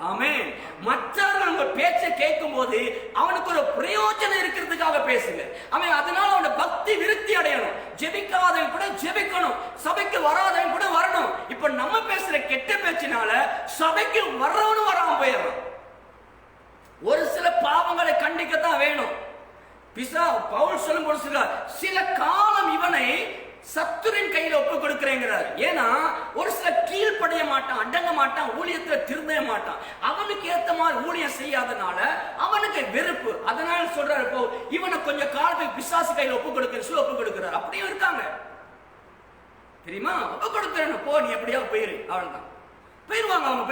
ஆமென். மற்றவர்கள் உங்க பேச்சை கேட்கும் போது அவனுக்கு ஒரு பிரயோஜனம் இருக்கிறதுக்காக பேசுங்க. அவன் அதனால அவனோட பக்தி விருத்தி அடையணும். ஜெபிக்காதவன் கூட ஜெபிக்கணும், சபைக்கு வராதவன் கூட வரணும். இப்ப நம்ம பேசுற கெட்ட பேச்சினால சபைக்கு வர்றவனும் வராம போயிடறான். ஒரு சில பாவங்களை கண்டிக்கத்தான் வேணும். பவுல் சொல்லும் போது சில காலம் இவனை சத்துரின் கையில் ஒப்பு கொடுக்கிறேங்கிறார். ஏன்னா ஒரு சில கீழ்ப்படி கீழ்ப்படிய மாட்டான், அடங்க மாட்டான், ஊழியத்துல திருந்தவே மாட்டான். அவனுக்கு ஏத்த மாதிரி ஊழியம் செய்யாதனால அவனுக்கு வெறுப்பு. அதனால சொல்றாரு, இப்போ இவனை கொஞ்சம் காலத்துக்கு பிசாசு கையில ஒப்பு கொடுக்கிறார். அப்படியும் இருக்காங்க தெரியுமா? ஒப்பு கொடுக்கிறேன், போ நீ எப்படியா போயிரு, அவ்வளவுதான். போயிருவாங்க, அவங்க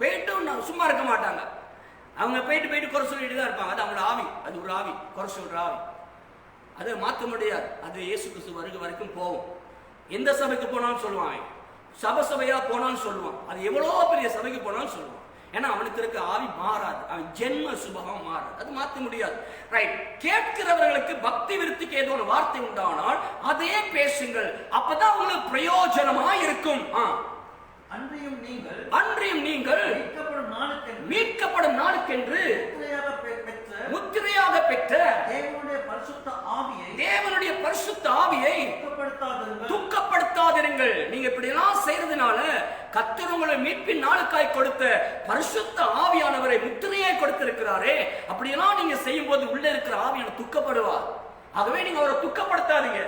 போயிட்டு சும்மா இருக்க மாட்டாங்க. அவங்க போயிட்டு குறை சொல்லிட்டு தான் இருப்பாங்க. அது அவங்களோட ஆவி, அது ஒரு ஆவி, குறை சொல்ற ஆவி. அதை மாற்ற முடியாது. அது இயேசு கிறிஸ்து வருகை வரைக்கும் போகும். எந்த சபைக்கு போனாலும் சொல்லுவான், சபையா போனாலும் சொல்லுவான், அது எவ்வளோ பெரிய சபைக்கு போனாலும் சொல்லுவான். ஏன்னா அவனுக்கு இருக்க ஆவி மாறாது, அவன் ஜென்ம சுபாவம் மாறாது, அது மாற்ற முடியாது. ரைட். கேட்கிறவர்களுக்கு பக்தி விருத்திக்கு ஏதோ ஒரு வார்த்தை உண்டானால் அதே பேசுங்கள், அப்பதான் உங்களுக்கு பிரயோஜனமா இருக்கும். அன்றியும் நீங்கள் மீட்கப்படும் நாளுக்கென்று முத்திரையாக பெற்ற தேவனுடைய பரிசுத்த ஆவியை துக்கப்படுத்தாதிருங்கள். நீங்க இப்படி எல்லாம் செய்யறதுனால கர்த்தர் உங்களை மீட்பின் நாளுக்காய் கொடுத்த பரிசுத்த ஆவியானவரை முத்திரையை கொடுத்திருக்கிறாரே, அப்படியெல்லாம் நீங்க செய்யும் போது உள்ள இருக்கிற ஆவியான துக்கப்படுவார். ஆகவே நீங்க அவரை துக்கப்படுத்தாதீங்க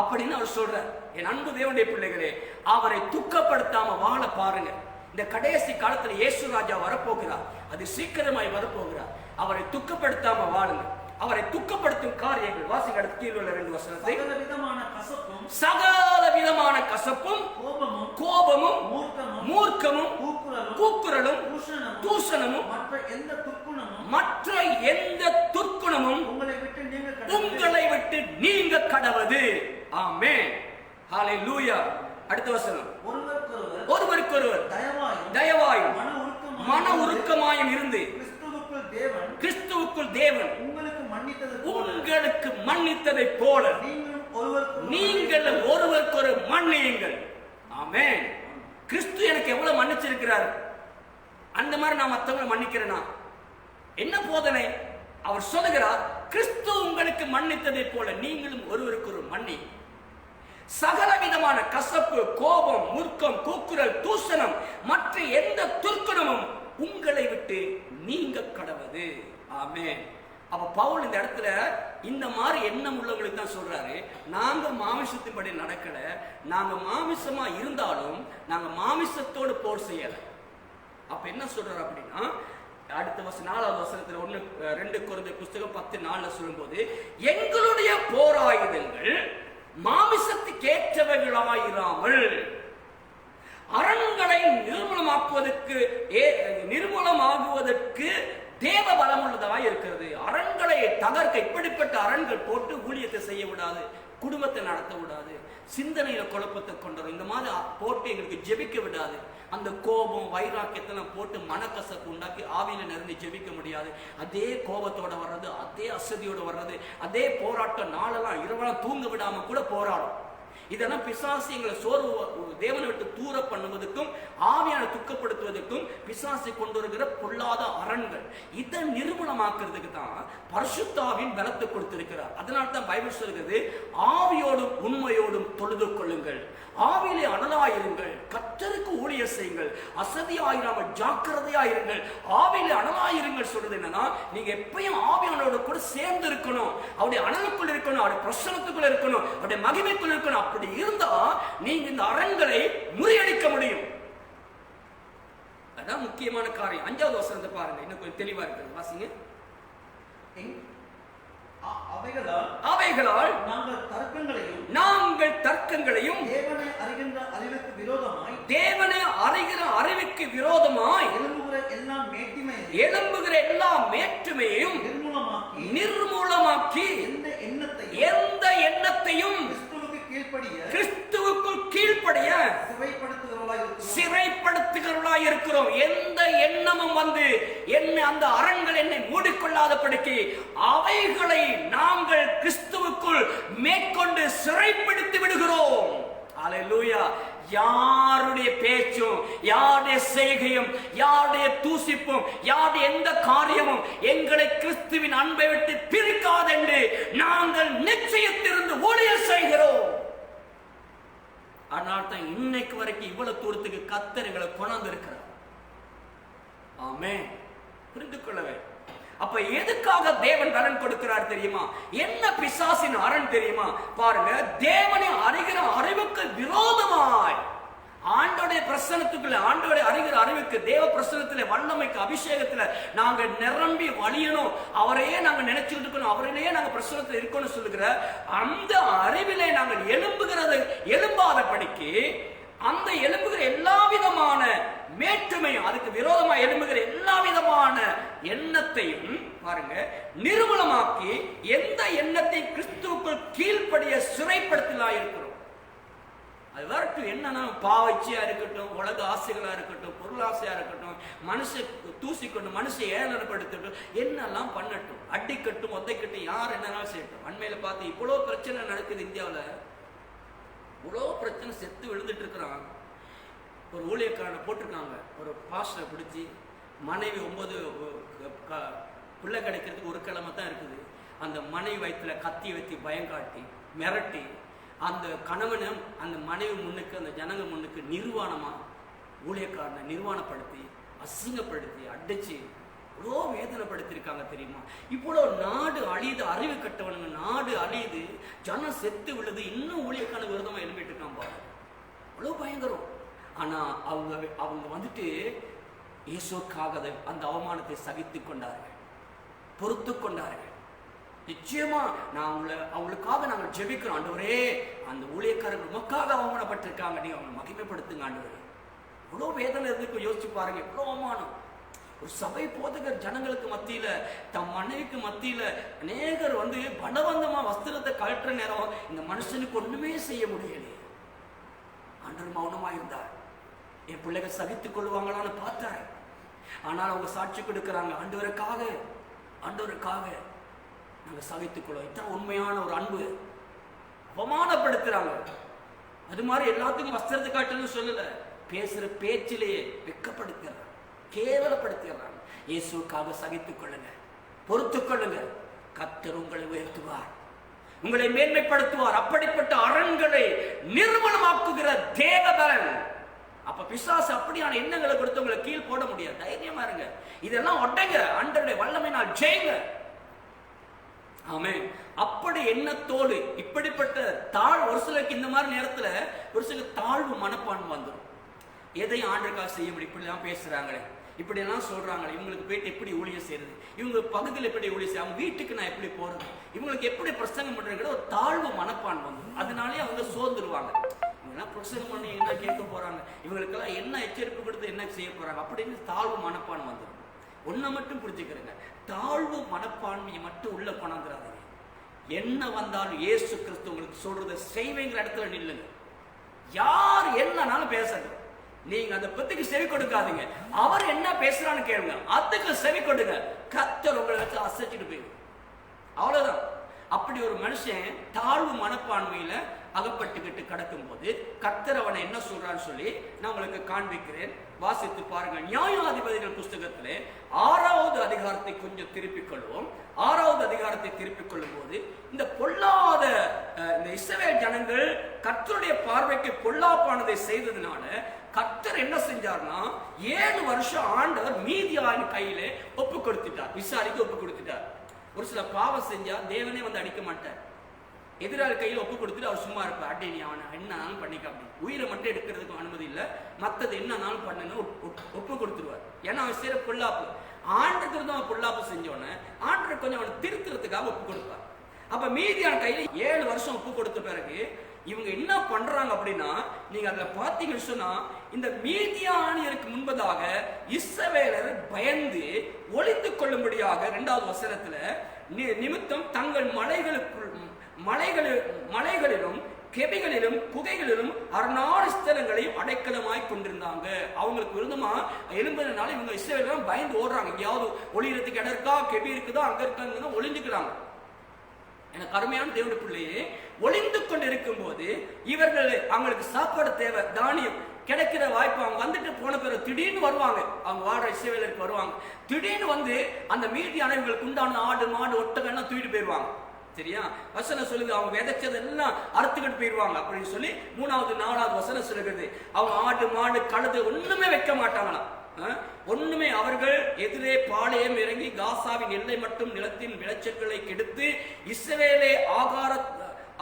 அப்படின்னு அவர் சொல்றார். என் அன்பு தேவனுடைய பிள்ளைகளே, அவரை துக்கப்படுத்தாம வாழ பாருங்க. இந்த கடைசி காலத்துல இயேசு ராஜா வரப்போகிறார், அது சீக்கிரமாய் வரப்போகிறார். அவரை துக்கப்படுத்தாம வாழுங்க. அவரை துக்கப்படுத்தும் காரியங்கள் வாசிங்க. அடுத்த கீழ் உள்ள 2 வசனத்தை. சகல விதமான கசப்பும் கோபமும் மூர்க்கமும் கூக்குரலும் தூஷணமும் மற்ற எந்த துர்க்குணமும் உங்களை விட்டு நீங்க கடவது. ஆமென், ஹல்லேலூயா. அடுத்த வசனம். ஒருவருக்கொருவர் தயவாயும் மன உருக்கமாயும் இருந்து கிறிஸ்துவுக்குள் தேவன் உங்களுக்கு மன்னித்ததை போல நீங்களும் ஒருவருக்கொரு மன்னியுங்கள். ஆமென். கிறிஸ்து எனக்கு எவ்வளவு மன்னிச்சிருக்கிறார், அந்த மாதிரி நான் மற்றவங்களை மன்னிக்கிறேனா? என்ன போதனை? அவர் சொல்லுகிறார், கிறிஸ்து உங்களுக்கு மன்னித்ததை போல நீங்களும் ஒருவருக்கொரு மன்னி. சகல விதமான கசப்பு, கோபம், மூர்க்கம், கூக்குரல், தூஷணம், மற்ற எந்த துர்க்குணமும் உங்களை விட்டு நீங்க கடவது. ஆமென். அப்ப பவுல் இந்த இடத்துல இந்த மாதிரி எண்ணம் உள்ளவங்களுக்கு தான் சொல்றாரு, நாங்க மாமிசத்தின்படி நடக்கல, நாங்க மாமிசமா இருந்தாலும் நாங்க மாமிசத்தோடு போர் செய்யல. அப்ப என்ன சொல்றாரு அப்படின்னா, அடுத்த வசனம் 4வது வசனத்துல 2 கொரிந்தியர் புத்தகம் 10:4 சொல்லும்போது, எங்களுடைய போராயுதங்கள் மாமிசத்துக்கு ஏற்றவைகளாயிராமல் அரண்களை நிர்மூலமாகுவதற்கு தேவ பலம் உள்ளதாக இருக்கிறது. அரண்களை தகர்க்க இப்படிப்பட்ட அரண்கள் போட்டு ஊழியத்தை செய்ய விடாது, குடும்பத்தை நடத்த விடாது, சிந்தனையில குழப்பத்தை கொண்டு இந்த மாதிரி போட்டு எங்களுக்கு ஜெபிக்க விடாது. அந்த கோபம் வைராக்கியத்தெல்லாம் போட்டு மனக்கசப்பு உண்டாக்கி ஆவியில நிறைந்து ஜெபிக்க முடியாது. அதே கோபத்தோட வர்றது, அதே அசதியோட வர்றது, அதே போராட்டம், நாளெல்லாம் இரவெல்லாம் தூங்க விடாம கூட போராடும். இதெல்லாம் பிசாசு எங்களை தேவனை விட்டு தூர பண்ணுவதற்கும் ஆவியான துக்கப்படுத்துவதற்கும் பிசாசை கொண்டு வருகிற பொல்லாத அரண்கள். இதை நிர்மூலமாக்குறதுக்கு தான் பரிசுத்தாவின் பலத்தை கொடுத்திருக்கிறார். அதனால தான் பைபிள் சொல்கிறது, ஆவியோடும் உண்மையோடும் தொழுது கொள்ளுங்கள், ஆவியிலே அனலாயிருங்கள், கர்த்தருக்கு ஊழியம் செய்யுங்கள், அசதியாயிராமல் ஜாக்கிரதையாயிருங்கள், ஆவியிலே அனலாயிருங்கள். சொல்றது என்னன்னா, நீங்க எப்பயும் ஆவியானோட கூட சேர்ந்து இருக்கணும், அவருடைய அனலுக்குள் இருக்கணும், அவருடைய பிரசனத்துக்குள்ள இருக்கணும், அவருடைய மகிமைக்குள் இருக்கணும். அப்படி இருந்தா நீங்க இந்த அரண்களை முறியடிக்க முடியும். அதான் முக்கியமான காரியம். 5வது வசனத்தை பாருங்க, இன்னும் கொஞ்சம் தெளிவா இருக்கு, வாசிங்க. அவைகளால் நாங்கள் தர்க்கங்களையும் தேவனை அறிகிற அறிவுக்கு விரோதமாய் எழும்புகிற எல்லா மேட்டுமையையும் நிர்மூலமாக்கி எந்த எண்ணத்தையும் கிறிஸ்துவுக்குள் கீழ்ப்படிய சிறைப்படுத்துகிறவர்களாய் இருக்கிறோம். எந்த எண்ணமும் வந்து என்ன அந்த அரண்கள் என்னை மூடிக்கொள்ளாதபடிக்கு அவைகளை நாங்கள் கிறிஸ்துவுக்குள் மேற்கொண்டு சிறைப்படுத்தி விடுகிறோம். அல்லேலூயா. யாருடைய பேச்சும், யாருடைய செய்கையும், யாருடைய தூசிப்பும், யாருடைய எந்த காரியமும் எங்களை கிறிஸ்துவின் அன்பை விட்டு பிரிக்காதென்று நாங்கள் நிச்சயத்திலிருந்து ஊழியம் செய்கிறோம். அதனால தான் இன்னைக்கு வரைக்கும் இவ்வளவு தூரத்துக்கு கர்த்தர் எங்களை கொண்டாந்து இருக்கிறார். ஆமென். புரிந்து கொள்ளவே. அப்ப எதுக்காக தேவன் பலன் கொடுக்கிறார் தெரியுமா? என்ன பிசாசின் அரண் தெரியுமா? பாருங்க, தேவனை அறிகிற அறிவுக்கு விரோதமாய், ஆண்டோட அவருடைய பிரசன்னத்துக்குள்ள, ஆண்டவரை அறிகிற அறிவுக்கு, தேவ பிரசன்னத்திலே, வல்லமைக்கு, அபிஷேகத்துல நாங்க நிரம்பி வழியணும், அவரையே நாங்க நினைச்சுட்டு இருக்கணும், அவரையே நாங்க பிரசன்னத்தில் இருக்கணும் சொல்லுகிற அந்த அறிவிலே நாங்கள் எழும்பாத படிக்கு, அந்த எழும்புகிற எல்லா விதமான மேற்றுமையும், அதுக்கு விரோதமா எழும்புகிற எல்லா விதமான எண்ணத்தையும் பாருங்க நிர்மூலமாக்கி, எந்த எண்ணத்தை கிறிஸ்துவுக்குள் கீழ்ப்படிய சிறைப்படுத்தலா இருக்கிறோம். அது வரட்டும், என்னன்னா பாவச்சியா இருக்கட்டும், உலக ஆசைகளா இருக்கட்டும், பொருளாசையா இருக்கட்டும், மனுஷ தூசிக்கட்டும், மனுஷ ஏளனப்படுத்தட்டும், என்னெல்லாம் பண்ணட்டும், அடிக்கட்டும், ஒத்தைக்கட்டும், யார் என்னெல்லாம் செய்யட்டும். அண்மையில பார்த்து இவ்வளவு பிரச்சனை நடக்குது இந்தியாவில், இவ்வளோ பிரச்சனை, செத்து விழுந்துட்டு இருக்கிறான். ஒரு ஊழியக்காரனை போட்டிருக்காங்க, ஒரு பாஸ்டரை பிடிச்சி, மனைவி 9 பிள்ளை கிடைக்கிறதுக்கு ஒரு கிழமை தான் இருக்குது, அந்த மனைவி வயிற்றுல கத்தி வச்சு பயங்காட்டி மிரட்டி, அந்த கணவனை அந்த மனைவி முன்னுக்கு, அந்த ஜனங்க முன்னுக்கு நிர்வாணமா ஊழியக்காரனை நிர்வாணப்படுத்தி, அசிங்கப்படுத்தி, அடிச்சு இவ்வளோ வேதனைப்படுத்திருக்காங்க தெரியுமா? இவ்வளோ நாடு அழியுது, அறிவு கட்டவனுங்க, நாடு அழியுது, ஜனம் செத்து விழுது, இன்னும் ஊழியக்கான விரோதமாக எழுப்பிட்டு இருக்கான் பாரு, அவ்வளோ பயங்கரம். ஆனால் அவங்க வந்துட்டு இயேசுக்காக அந்த அவமானத்தை சகித்து கொண்டார்கள், பொறுத்து கொண்டார்கள். நிச்சயமா நான் அவங்களுக்காக நாங்கள் ஜெபிக்கிறோம். ஆண்டவரே, அந்த ஊழியக்காரர்கள் உமக்காக அவமானப்பட்டிருக்காங்க, நீங்க அவங்களை மகிமைப்படுத்துங்க ஆண்டவரே. இவ்வளோ வேதனை இருந்து யோசிச்சு பாருங்க, இவ்வளோ அவமானம். ஒரு சபை போதகர் ஜனங்களுக்கு மத்தியில, தம் மனைவிக்கு மத்தியில அநேகர் பலவந்தமா வஸ்திரத்தை கழற்ற நேரம் இந்த மனுஷனுக்கு ஒண்ணுமே செய்ய முடியலையே. ஆண்டவர் மௌனமா இருந்தார். என் பிள்ளைகள் சகித்துக் கொள்வாங்களான்னு பார்த்தார். ஆனால் அவங்க சாட்சி கொடுக்கிறாங்க, ஆண்டவருக்காக நாங்க சகித்துக் கொள்வோம். இதான் உண்மையான ஒரு அன்பு. அவமானப்படுத்துறாங்க. அது மாதிரி எல்லாத்துக்கும் வஸ்திரத்தை காட்டுன்னு சொல்லல, பேசுற பேச்சிலேயே வெக்கப்படுத்துறாங்க, கேவலப்படுத்துகிறாங்க. இயேசுக்காக சகித்துக் கொள்ளுங்க, பொறுத்துக் கொள்ளுங்க. கர்த்தர் உங்களை உயர்த்துவார், உங்களை மேன்மைப்படுத்துவார். அப்படிப்பட்ட அரண்களை நிர்மூலமாக்குகிற தேவபலன். அப்ப பிசாசு அப்படியான எண்ணங்களை கொடுத்து உங்களை கீழ் போட முடியாது. தைரியமா இருங்க, இதெல்லாம் ஒட்டங்க, ஆண்டவருடைய வல்லமையினால் ஜெயிங்க. ஆமென். அப்படி எண்ணத்தோடு இப்படிப்பட்ட ஒரு சிலருக்கு இந்த மாதிரி நேரத்துல ஒரு சில தாழ்வு மனப்பான்மை வந்துடும். எதையும் ஆண்டவருக்காக செய்ய முடியும், இப்படிலாம் பேசுறாங்களே, இப்படி எல்லாம் சொல்றாங்களே, இவங்களுக்கு போயிட்டு எப்படி ஊழியம் செய்யறது, இவங்க பகுதியில் எப்படி ஊழியம் செய்ய, அவங்க வீட்டுக்கு நான் எப்படி போறது, இவங்களுக்கு எப்படி பிரசங்கம் பண்றதுங்கிற ஒரு தாழ்வு மனப்பான்மை வந்துடும். அதனாலே அவங்க சோர்ந்துருவாங்க. இவங்கெல்லாம் பிரசங்கம் பண்ணி என்ன கேட்க போறாங்க, இவங்களுக்கெல்லாம் என்ன எச்சரிப்பு கொடுத்து என்ன செய்ய போறாங்க அப்படின்னு தாழ்வு மனப்பான்மை வந்துடும். ஒன்றை மட்டும் புரிஞ்சுக்கிறேங்க, தாழ்வு மனப்பான்மையை மட்டும் உள்ள கொண்டாந்துடாதீங்க. என்ன வந்தாலும் இயேசு கிறிஸ்து உங்களுக்கு சொல்றதை செய்வீங்கிற இடத்துல நில்லுங்க. யார் என்னன்னாலும் பேசுங்க, நீங்க அந்த பத்திக்கு செவி கொடுக்காதீங்க. அவர் என்ன பேசுறான்னு கேளுங்க, அதுக்கு செவி கொடுங்க. கர்த்தர் உங்களை வச்சு அசைச்சிட்டு போயிடும். அவ்வளவுதான். அப்படி ஒரு மனுஷன் தாழ்வு மனப்பான்மையில அகப்பட்டுக்கிட்டு கிடக்கும் போது கர்த்தர் அவனை என்ன சொல்றான்னு சொல்லி நான் உங்களுக்கு காண்பிக்கிறேன். வாசித்து பாருங்க. நியாயாதிபதிகள் புஸ்தகத்திலே 6வது அதிகாரத்தை கொஞ்சம் திருப்பிக் கொள்வோம். 6வது அதிகாரத்தை திருப்பிக் கொள்ளும் போது இந்த பொல்லாத இந்த இஸ்ரவேல் ஜனங்கள் கர்த்தருடைய பார்வைக்கு பொல்லாப்பானதை செய்ததுனால கர்த்தர் என்ன செஞ்சார்னா 7 வருஷம் ஆண்டவர் மீதியாவின் கையிலே ஒப்பு கொடுத்துட்டார், விசாரிக்க ஒப்பு கொடுத்துட்டார். ஒரு சில பாவம் செஞ்சா தேவனே அடிக்க மாட்டார், எதிராளி கையில் ஒப்பு கொடுத்துட்டு அவர் சும்மா இருப்பார். அட்டே நீ அவனை என்னன்னாலும் பண்ணிக்க, அப்படி உயிரை மட்டும் எடுக்கிறதுக்கும் அனுமதி இல்லை, மற்றது என்னன்னாலும் பண்ணணும் ஒப்பு கொடுத்துருவார். ஏன்னா அவன் செய்யற பொல்லாப்பு ஆண்டுக்கு தான் பொல்லாப்பு செஞ்சோன்னு ஆண்டு கொஞ்சம் அவனை திருத்துறதுக்காக ஒப்பு கொடுப்பார். அப்ப மீதியான கையில 7 வருஷம் ஒப்பு கொடுத்த பிறகு இவங்க என்ன பண்றாங்க அப்படின்னா, நீங்க அதுல பாத்தீங்கன்னு சொன்னா இந்த மீதியானியருக்கு முன்பதாக இஸ்ரவேலர் பயந்து ஒளிந்து கொள்ளும்படியாக 2வது வசனத்துல நிமித்தம் தங்கள் மலைகளிலும் கெபிகளிலும் குகைகளிலும் 6 ஸ்தலங்களையும் அடைக்கலமாய் கொண்டிருந்தாங்க. அவங்களுக்கு விருந்தமா எழும்புறதுனால இவங்க இஸ்ரவேலர் பயந்து ஓடுறாங்க. எங்கேயாவது ஒளியறதுக்கு இடம் இருக்கா, கெபி இருக்குதா, அங்க இருக்காங்க ஒளிஞ்சுக்கிறாங்க. எனக்கு அருமையான தேவனுடைய பிள்ளையே, ஒளிந்து கொண்டு இருக்கும் போது இவர்கள் அவங்களுக்கு சாப்பாடு தேவை, தானியம் கிடைக்கிற வாய்ப்பு. அவங்க வந்துட்டு போன பிறகு திடீர்னு வருவாங்க, அவங்க வாடுற இஸ்ரவேலருக்கு வருவாங்க. திடீர்னு அந்த மீதியான இவங்களுக்கு உண்டான ஆடு மாடு ஒட்டகம்லாம் தூக்கிட்டு போயிடுவாங்க. சரியா? வசனம் சொல்லுது அவங்க விதைச்சதெல்லாம் அறுத்துக்கிட்டு போயிடுவாங்க அப்படின்னு சொல்லி 3வது 4வது வசனம் சொல்லுகிறது. அவங்க ஆடு மாடு கழுது ஒண்ணுமே வைக்க மாட்டாங்களாம். ஒண்ணுமே. அவர்கள் எதிரே பாளையம் இறங்கி காசாவின் எல்லை மட்டும் நிலத்தின் விளைச்சல்களை கெடுத்து இஸ்ரவேலே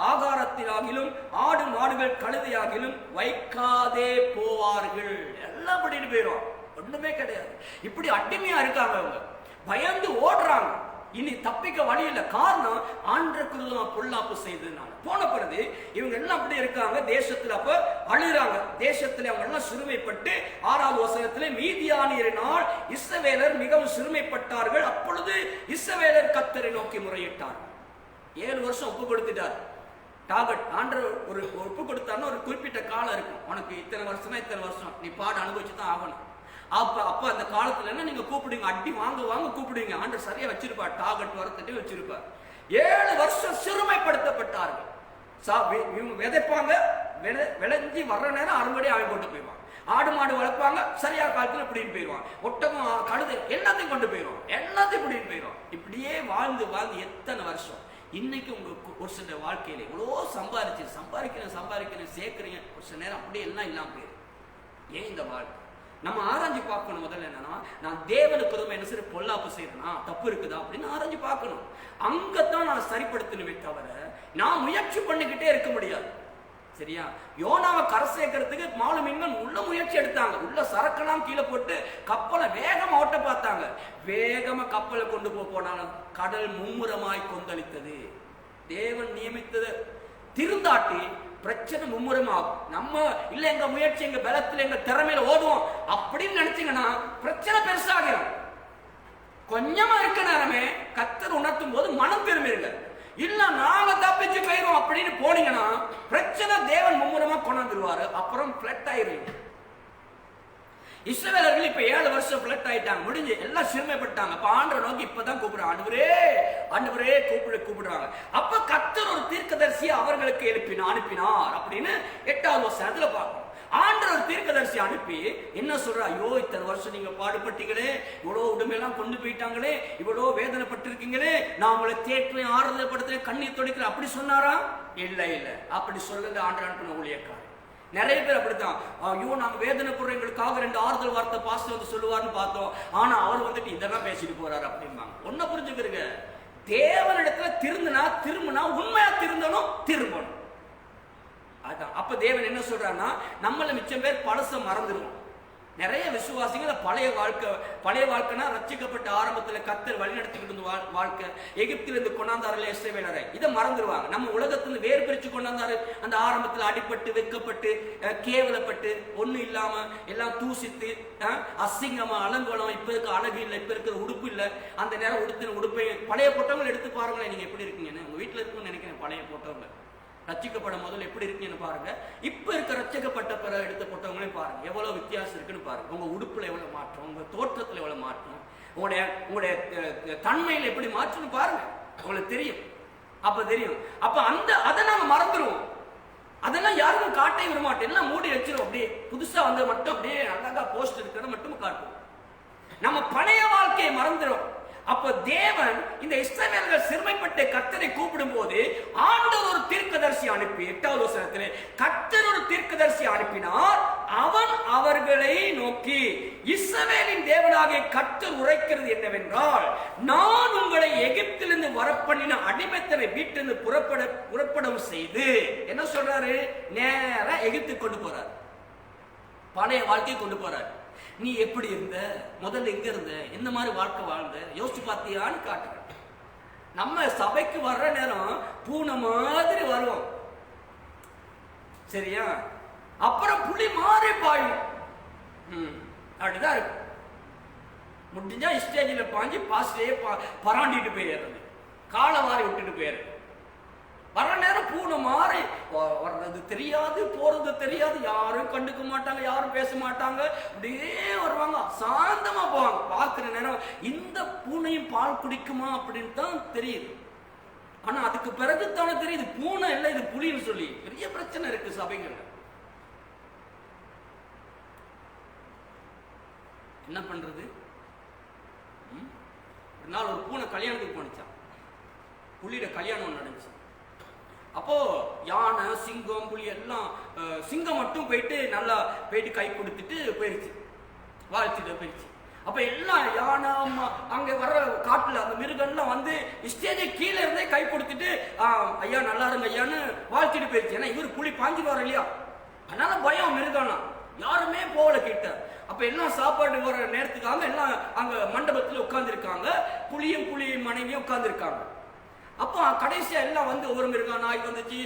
ஆகாரத்திலாகிலும் ஆடு மாடுகள் கழுதையாகிலும் வைக்காதே போவார்கள். எல்லாம் பண்ணிட்டு போயிடும், ஒண்ணுமே கிடையாது. இப்படி அடிமையா இருக்காங்க, அவங்க பயந்து ஓடுறாங்க. இனி தப்பிக்க வழி இல்லை. காரணம் ஆண்டவருக்கு பொல்லாப்பு செய்ததுனால. போன பிறகு இவங்க எல்லாம் அப்படி இருக்காங்க தேசத்துல. அப்ப அழுறாங்க. தேசத்துல அவங்க எல்லாம் சிறுமைப்பட்டு 6வது வசனத்திலே மீதியானியரினால் இஸ்ரவேலர் மிகவும் சிறுமைப்பட்டார்கள். அப்பொழுது இஸ்ரவேலர் கர்த்தரை நோக்கி முறையிட்டார். 7 வருஷம் ஒப்பு கொடுத்துட்டார். டார்கெட் ஆண்டவர் ஒரு ஒப்பு கொடுத்தாருன்னா ஒரு குறிப்பிட்ட காலம் இருக்கும். உனக்கு இத்தனை வருஷம்னா இத்தனை வருஷம் நீ பாடு அனுபவிச்சு தான் ஆகணும். அப்ப அந்த காலத்துல என்ன நீங்க கூப்பிடுங்க, அடி வாங்க வாங்க கூப்பிடுங்க. ஆண்டவர் சரியா வச்சிருப்பார், டார்கெட் வரத்திட்டே வச்சிருப்பார். 7 வருஷம் சிறுமைப்படுத்தப்பட்டார்கள். இவங்க விதைப்பாங்க, விளைஞ்சி வர்ற நேரம் அறுவடை அவன் கொண்டு போயிடுவான். ஆடு மாடு வளர்ப்பாங்க, சரியா காலத்துல இப்படின்னு போயிடுவான். ஒட்டகம் கழுதை எல்லாத்தையும் கொண்டு போயிடுவான், எல்லாத்தையும் இப்படின்னு போயிடுவான். இப்படியே வாழ்ந்து வாழ்ந்து எத்தனை வருஷம். இன்னைக்கு உங்களுக்கு ஒரு சில வாழ்க்கையில இவ்வளோ சம்பாதிக்கிறேன் சேர்க்கிறீங்க, ஒரு சில நேரம் அப்படியே எல்லாம் இல்லாம போயிடும். ஏன் இந்த வாழ்க்கை நம்ம ஆராய்ச்சி பார்க்கணும். முதல்ல என்னன்னா, நான் தேவனுக்கு என்ன சரி பொல்லாப்பு செய்யறேனா, தப்பு இருக்குதா அப்படின்னு ஆராய்ச்சி பார்க்கணும். அங்கத்தான் நான் சரிப்படுத்தணுமே தவிர நான் முயற்சி பண்ணிக்கிட்டே இருக்க முடியாது. சரியா? யோனாவை கரை சேர்க்கறதுக்கு 4 மீன்கள் உள்ள முயற்சி எடுத்தாங்க. உள்ள சரக்கெல்லாம் கீழே போட்டு கப்பலை வேகமா ஓட்ட பார்த்தாங்க. வேகமா கப்பலை கொண்டு போனாலும் கடல் மும்முரமாய் கொந்தளித்தது. தேவன் நியமித்தது திருந்தாட்டி பிரச்சனை மும்முரமாகும். நம்ம இல்ல எங்க முயற்சி எங்க பலத்துல எங்க திறமையில ஓடுவோம் அப்படின்னு நினைச்சீங்கன்னா பிரச்சனை பெருசாகும். கொஞ்சமா இருக்க நேரமே கர்த்தர் உணர்த்தும் போது மனம் திரும்பிடுங்க. இல்ல நாங்க தப்பிச்சு போயிரும் அப்படின்னு போனீங்கன்னா பிரச்சனை தேவன் மும்முரமா கொண்டு வந்துருவாரு. அப்புறம் பிளட் ஆயிருவீங்க. இஸ்ரவேலர்கள் இப்ப 7 வருஷம் பிளட் ஆயிட்டாங்க, முடிஞ்சு எல்லாம் சிறுமைப்பட்டாங்க. அப்ப ஆண்டவரை நோக்கி இப்பதான் கூப்பிடுறாங்க, ஆண்டவரே கூப்பிடுறாங்க. அப்ப கர்த்தர் ஒரு தீர்க்கதரிசியை அவர்களுக்கு அனுப்பினார் அப்படின்னு 8வது வசனத்துல பார்க்கணும். ஆண்டவர் ஒரு தீர்க்கதரிசி அனுப்பி என்ன சொல்ற, ஐயோ இத்தனை வருஷம் நீங்க பாடுபட்டீங்களே, இவ்வளவு உடமையெல்லாம் கொண்டு போயிட்டாங்களே, இவ்வளவு வேதனைப்பட்டிருக்கீங்களே, நான் உங்களை தேற்றுறேன், ஆறுதல் படுத்துறேன், கண்ணீர் துடைக்கிறேன் அப்படி சொன்னாரா? இல்ல அப்படி சொல்லல. ஆண்டவர் அனுப்பின ஊழியக்காரர் நிறைய பேர் அப்படித்தான். ஐயோ நாங்க வேதனைப்படுறோம், எங்களுக்காக 2 ஆறுதல் வார்த்தை பாஸ்டர் வந்து சொல்லுவார்னு பார்த்தோம், ஆனா அவர் வந்துட்டு இதெல்லாம் பேசிட்டு போறாரு அப்படிம்பாங்க. ஒன்ன புரிஞ்சுக்கிறீங்க, தேவனிடத்துல திரும்பினா உண்மையா திரும்பணும். அதான் அப்ப தேவன் என்ன சொல்றாருன்னா, நம்மள மிச்சம் பேர் பழச மறந்துடுவோம். நிறைய விசுவாசிகள் பழைய வாழ்க்கைனா ரட்சிக்கப்பட்ட ஆரம்பத்தில் கர்த்தர் வழிநடத்திக்கிட்டு இருந்த வாழ்க்கை, எகிப்திலிருந்து கொண்டாந்தாரில் இஸ்ரவேலரை, இதை மறந்துடுவாங்க. நம்ம உலகத்திலிருந்து வேறு பிரிச்சு கொண்டாந்தாரு. அந்த ஆரம்பத்தில் அடிப்பட்டு வெக்கப்பட்டு கேவலப்பட்டு ஒன்றும் இல்லாம எல்லாம் தூசித்து அசிங்கமா அலங்கோலம், இப்ப இருக்க அழகு இல்லை, இப்ப இருக்கிற உடுப்பு இல்லை. அந்த நேரம் உடுத்தின உடுப்பை பழைய போட்டவங்களை எடுத்து பாருங்களேன், நீங்க எப்படி இருக்கீங்கன்னு. உங்க வீட்டில் இருக்குன்னு நினைக்கிறேன். பழைய போட்டவங்க ரட்சிக்கப்படும் முதல்ல எப்படி இருக்குன்னு பாருங்க. இப்ப இருக்க ரட்சிக்கப்பட்ட பிறகு எடுத்த போட்டவங்களையும் பாருங்க, எவ்வளவு வித்தியாசம் இருக்குன்னு பாருங்க. உங்க உடுப்புல எவ்வளவு மாற்றம், உங்க தோற்றத்துல எவ்வளவு மாற்றம், உங்களுடைய தன்மையில எப்படி மாற்றம்னு பாருங்க, உங்களுக்கு தெரியும். அப்ப அதை நாங்க மறந்துடுவோம். அதெல்லாம் யாருக்கும் காட்டே விட மாட்டோம், எல்லாம் மூடி வச்சிரும். அப்படியே புதுசா வந்து மட்டும் அப்படியே அழகா போஸ்ட் இருக்கிறத மட்டும் காட்டுவோம். நம்ம பழைய வாழ்க்கையை மறந்துடும். அப்ப தேவன் இந்த இஸ்ரவேலர்கள் சிறுமைப்பட்ட கர்த்தரை கூப்பிடும் போது ஆண்டவர் ஒரு தீர்க்கதரிசி அனுப்பி 8வது வசனத்திலே கர்த்தர் ஒரு தீர்க்கதரிசி அனுப்பினார். அவன் அவர்களை நோக்கி, இஸ்ரவேலின் தேவனாகிய கர்த்தர் உரைக்கிறது என்னவென்றால், நான் உங்களை எகிப்திலிருந்து வரப்பண்ணின அடிமைத்தனை வீட்டிலிருந்து புறப்படம் செய்து, என்ன சொல்றாரு, நேரா எகிப்து கொண்டு போறார், பழைய வாழ்க்கையை கொண்டு போறார். நீ எப்படி இருந்த, முதல்ல எங்க இருந்த, எந்த மாதிரி வாழ்க்கை வாழ்ந்த, யோசிச்சு பார்த்தியான்னு காட்டுற. நம்ம சபைக்கு வர்ற நேரம் பூனை மாதிரி வருவோம், சரியா? அப்புறம் புலி மாறி பாயும். அப்படிதான் இருக்கு. முடிஞ்சா ஸ்டேஜில் பாஞ்சு பாஸ்டே பராண்டிட்டு போயிடுறது, காலை மாறி விட்டுட்டு போயிடுறது. வர நேரம் பூனை மாறி வர்றது தெரியாது, போறது தெரியாது, யாரும் கண்டுக்க மாட்டாங்க, யாரும் பேச மாட்டாங்க, அப்படியே வருவாங்க, சாந்தமா போவாங்க. பார்க்கிற நேரம் இந்த பூனையும் பால் குடிக்குமா அப்படின்னு தான் தெரியுது. ஆனா அதுக்கு பிறகு தானே தெரியுது பூனை இல்லை இது புலின்னு சொல்லி. பெரிய பிரச்சனை இருக்கு சபைகள். என்ன பண்றது? ஒரு நாள் ஒரு பூனை கல்யாணத்துக்கு போனுச்சான், புலியோட கல்யாணம் நடந்துச்சு. அப்போ யானை, சிங்கம், புலி எல்லாம், சிங்கம் மட்டும் போயிட்டு நல்லா போயிட்டு கை கொடுத்துட்டு போயிடுச்சு, வாழ்த்துட்டு போயிடுச்சு. அப்ப எல்லாம் யானை அங்க வர காட்டுல அந்த மிருகம்லாம் வந்து ஸ்டேஜ் கீழே இருந்தே கை கொடுத்துட்டு ஐயா நல்லா இருங்க ஐயான்னு வாழ்த்திட்டு போயிடுச்சு. ஏன்னா இவர் புலி பாஞ்சிடுவார் இல்லையா, அதனால பயம் மிருகம்னா யாருமே போகல கிட்ட. அப்ப எல்லாம் சாப்பாடு வர நேரத்துக்காக எல்லாம் அங்க மண்டபத்தில் உட்கார்ந்து இருக்காங்க, புலியும் மனைவியும் உட்கார்ந்து இருக்காங்க. அப்போ கடைசியா எல்லாம் வந்து ஒரு மிருகம், நாய் வந்துச்சு,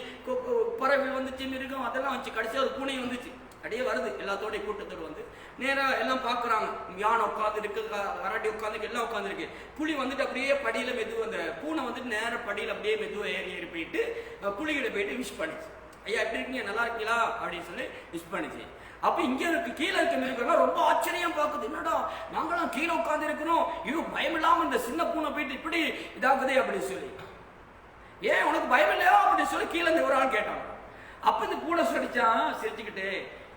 பறவை வந்துச்சு, மிருகம் அதெல்லாம் வந்துச்சு, கடைசியா ஒரு பூனை வந்துச்சு. அப்படியே வருது எல்லாத்தோடைய கூட்டத்தோடு வந்து நேரா எல்லாம் பாக்குறாங்க. யானை உட்காந்து இருக்கு, கராட்டி உட்காந்து எல்லாம் உட்காந்து இருக்கு. புலி வந்துட்டு அப்படியே படியில மெதுவா, அந்த பூனை வந்துட்டு நேர படியில அப்படியே மெதுவா ஏறி போயிட்டு புலிகிட்ட போயிட்டு விஷ் பண்ணிச்சு. ஐயா எப்படி இருக்கீங்க, நல்லா இருக்கீங்களா அப்படின்னு சொல்லி விஷ் பண்ணிச்சு. அப்ப இங்க இருக்கு கீழே இருக்க மிருகம்லாம் ரொம்ப ஆச்சரியம் பார்க்குது. என்னடா நாங்களாம் கீழே உட்காந்து இருக்கணும், இது பயம் இல்லாம இந்த சின்ன பூனை போயிட்டு இப்படி இதாகுதே அப்படின்னு சொல்லி, ஏன் உனக்கு பயம் இல்லையா அப்படின்னு சொல்லி கீழே இருந்து ஒரு ஆள் கேட்டாங்க. அப்ப இந்த பூனை சொல்லிச்சான் சிரிச்சுக்கிட்டு,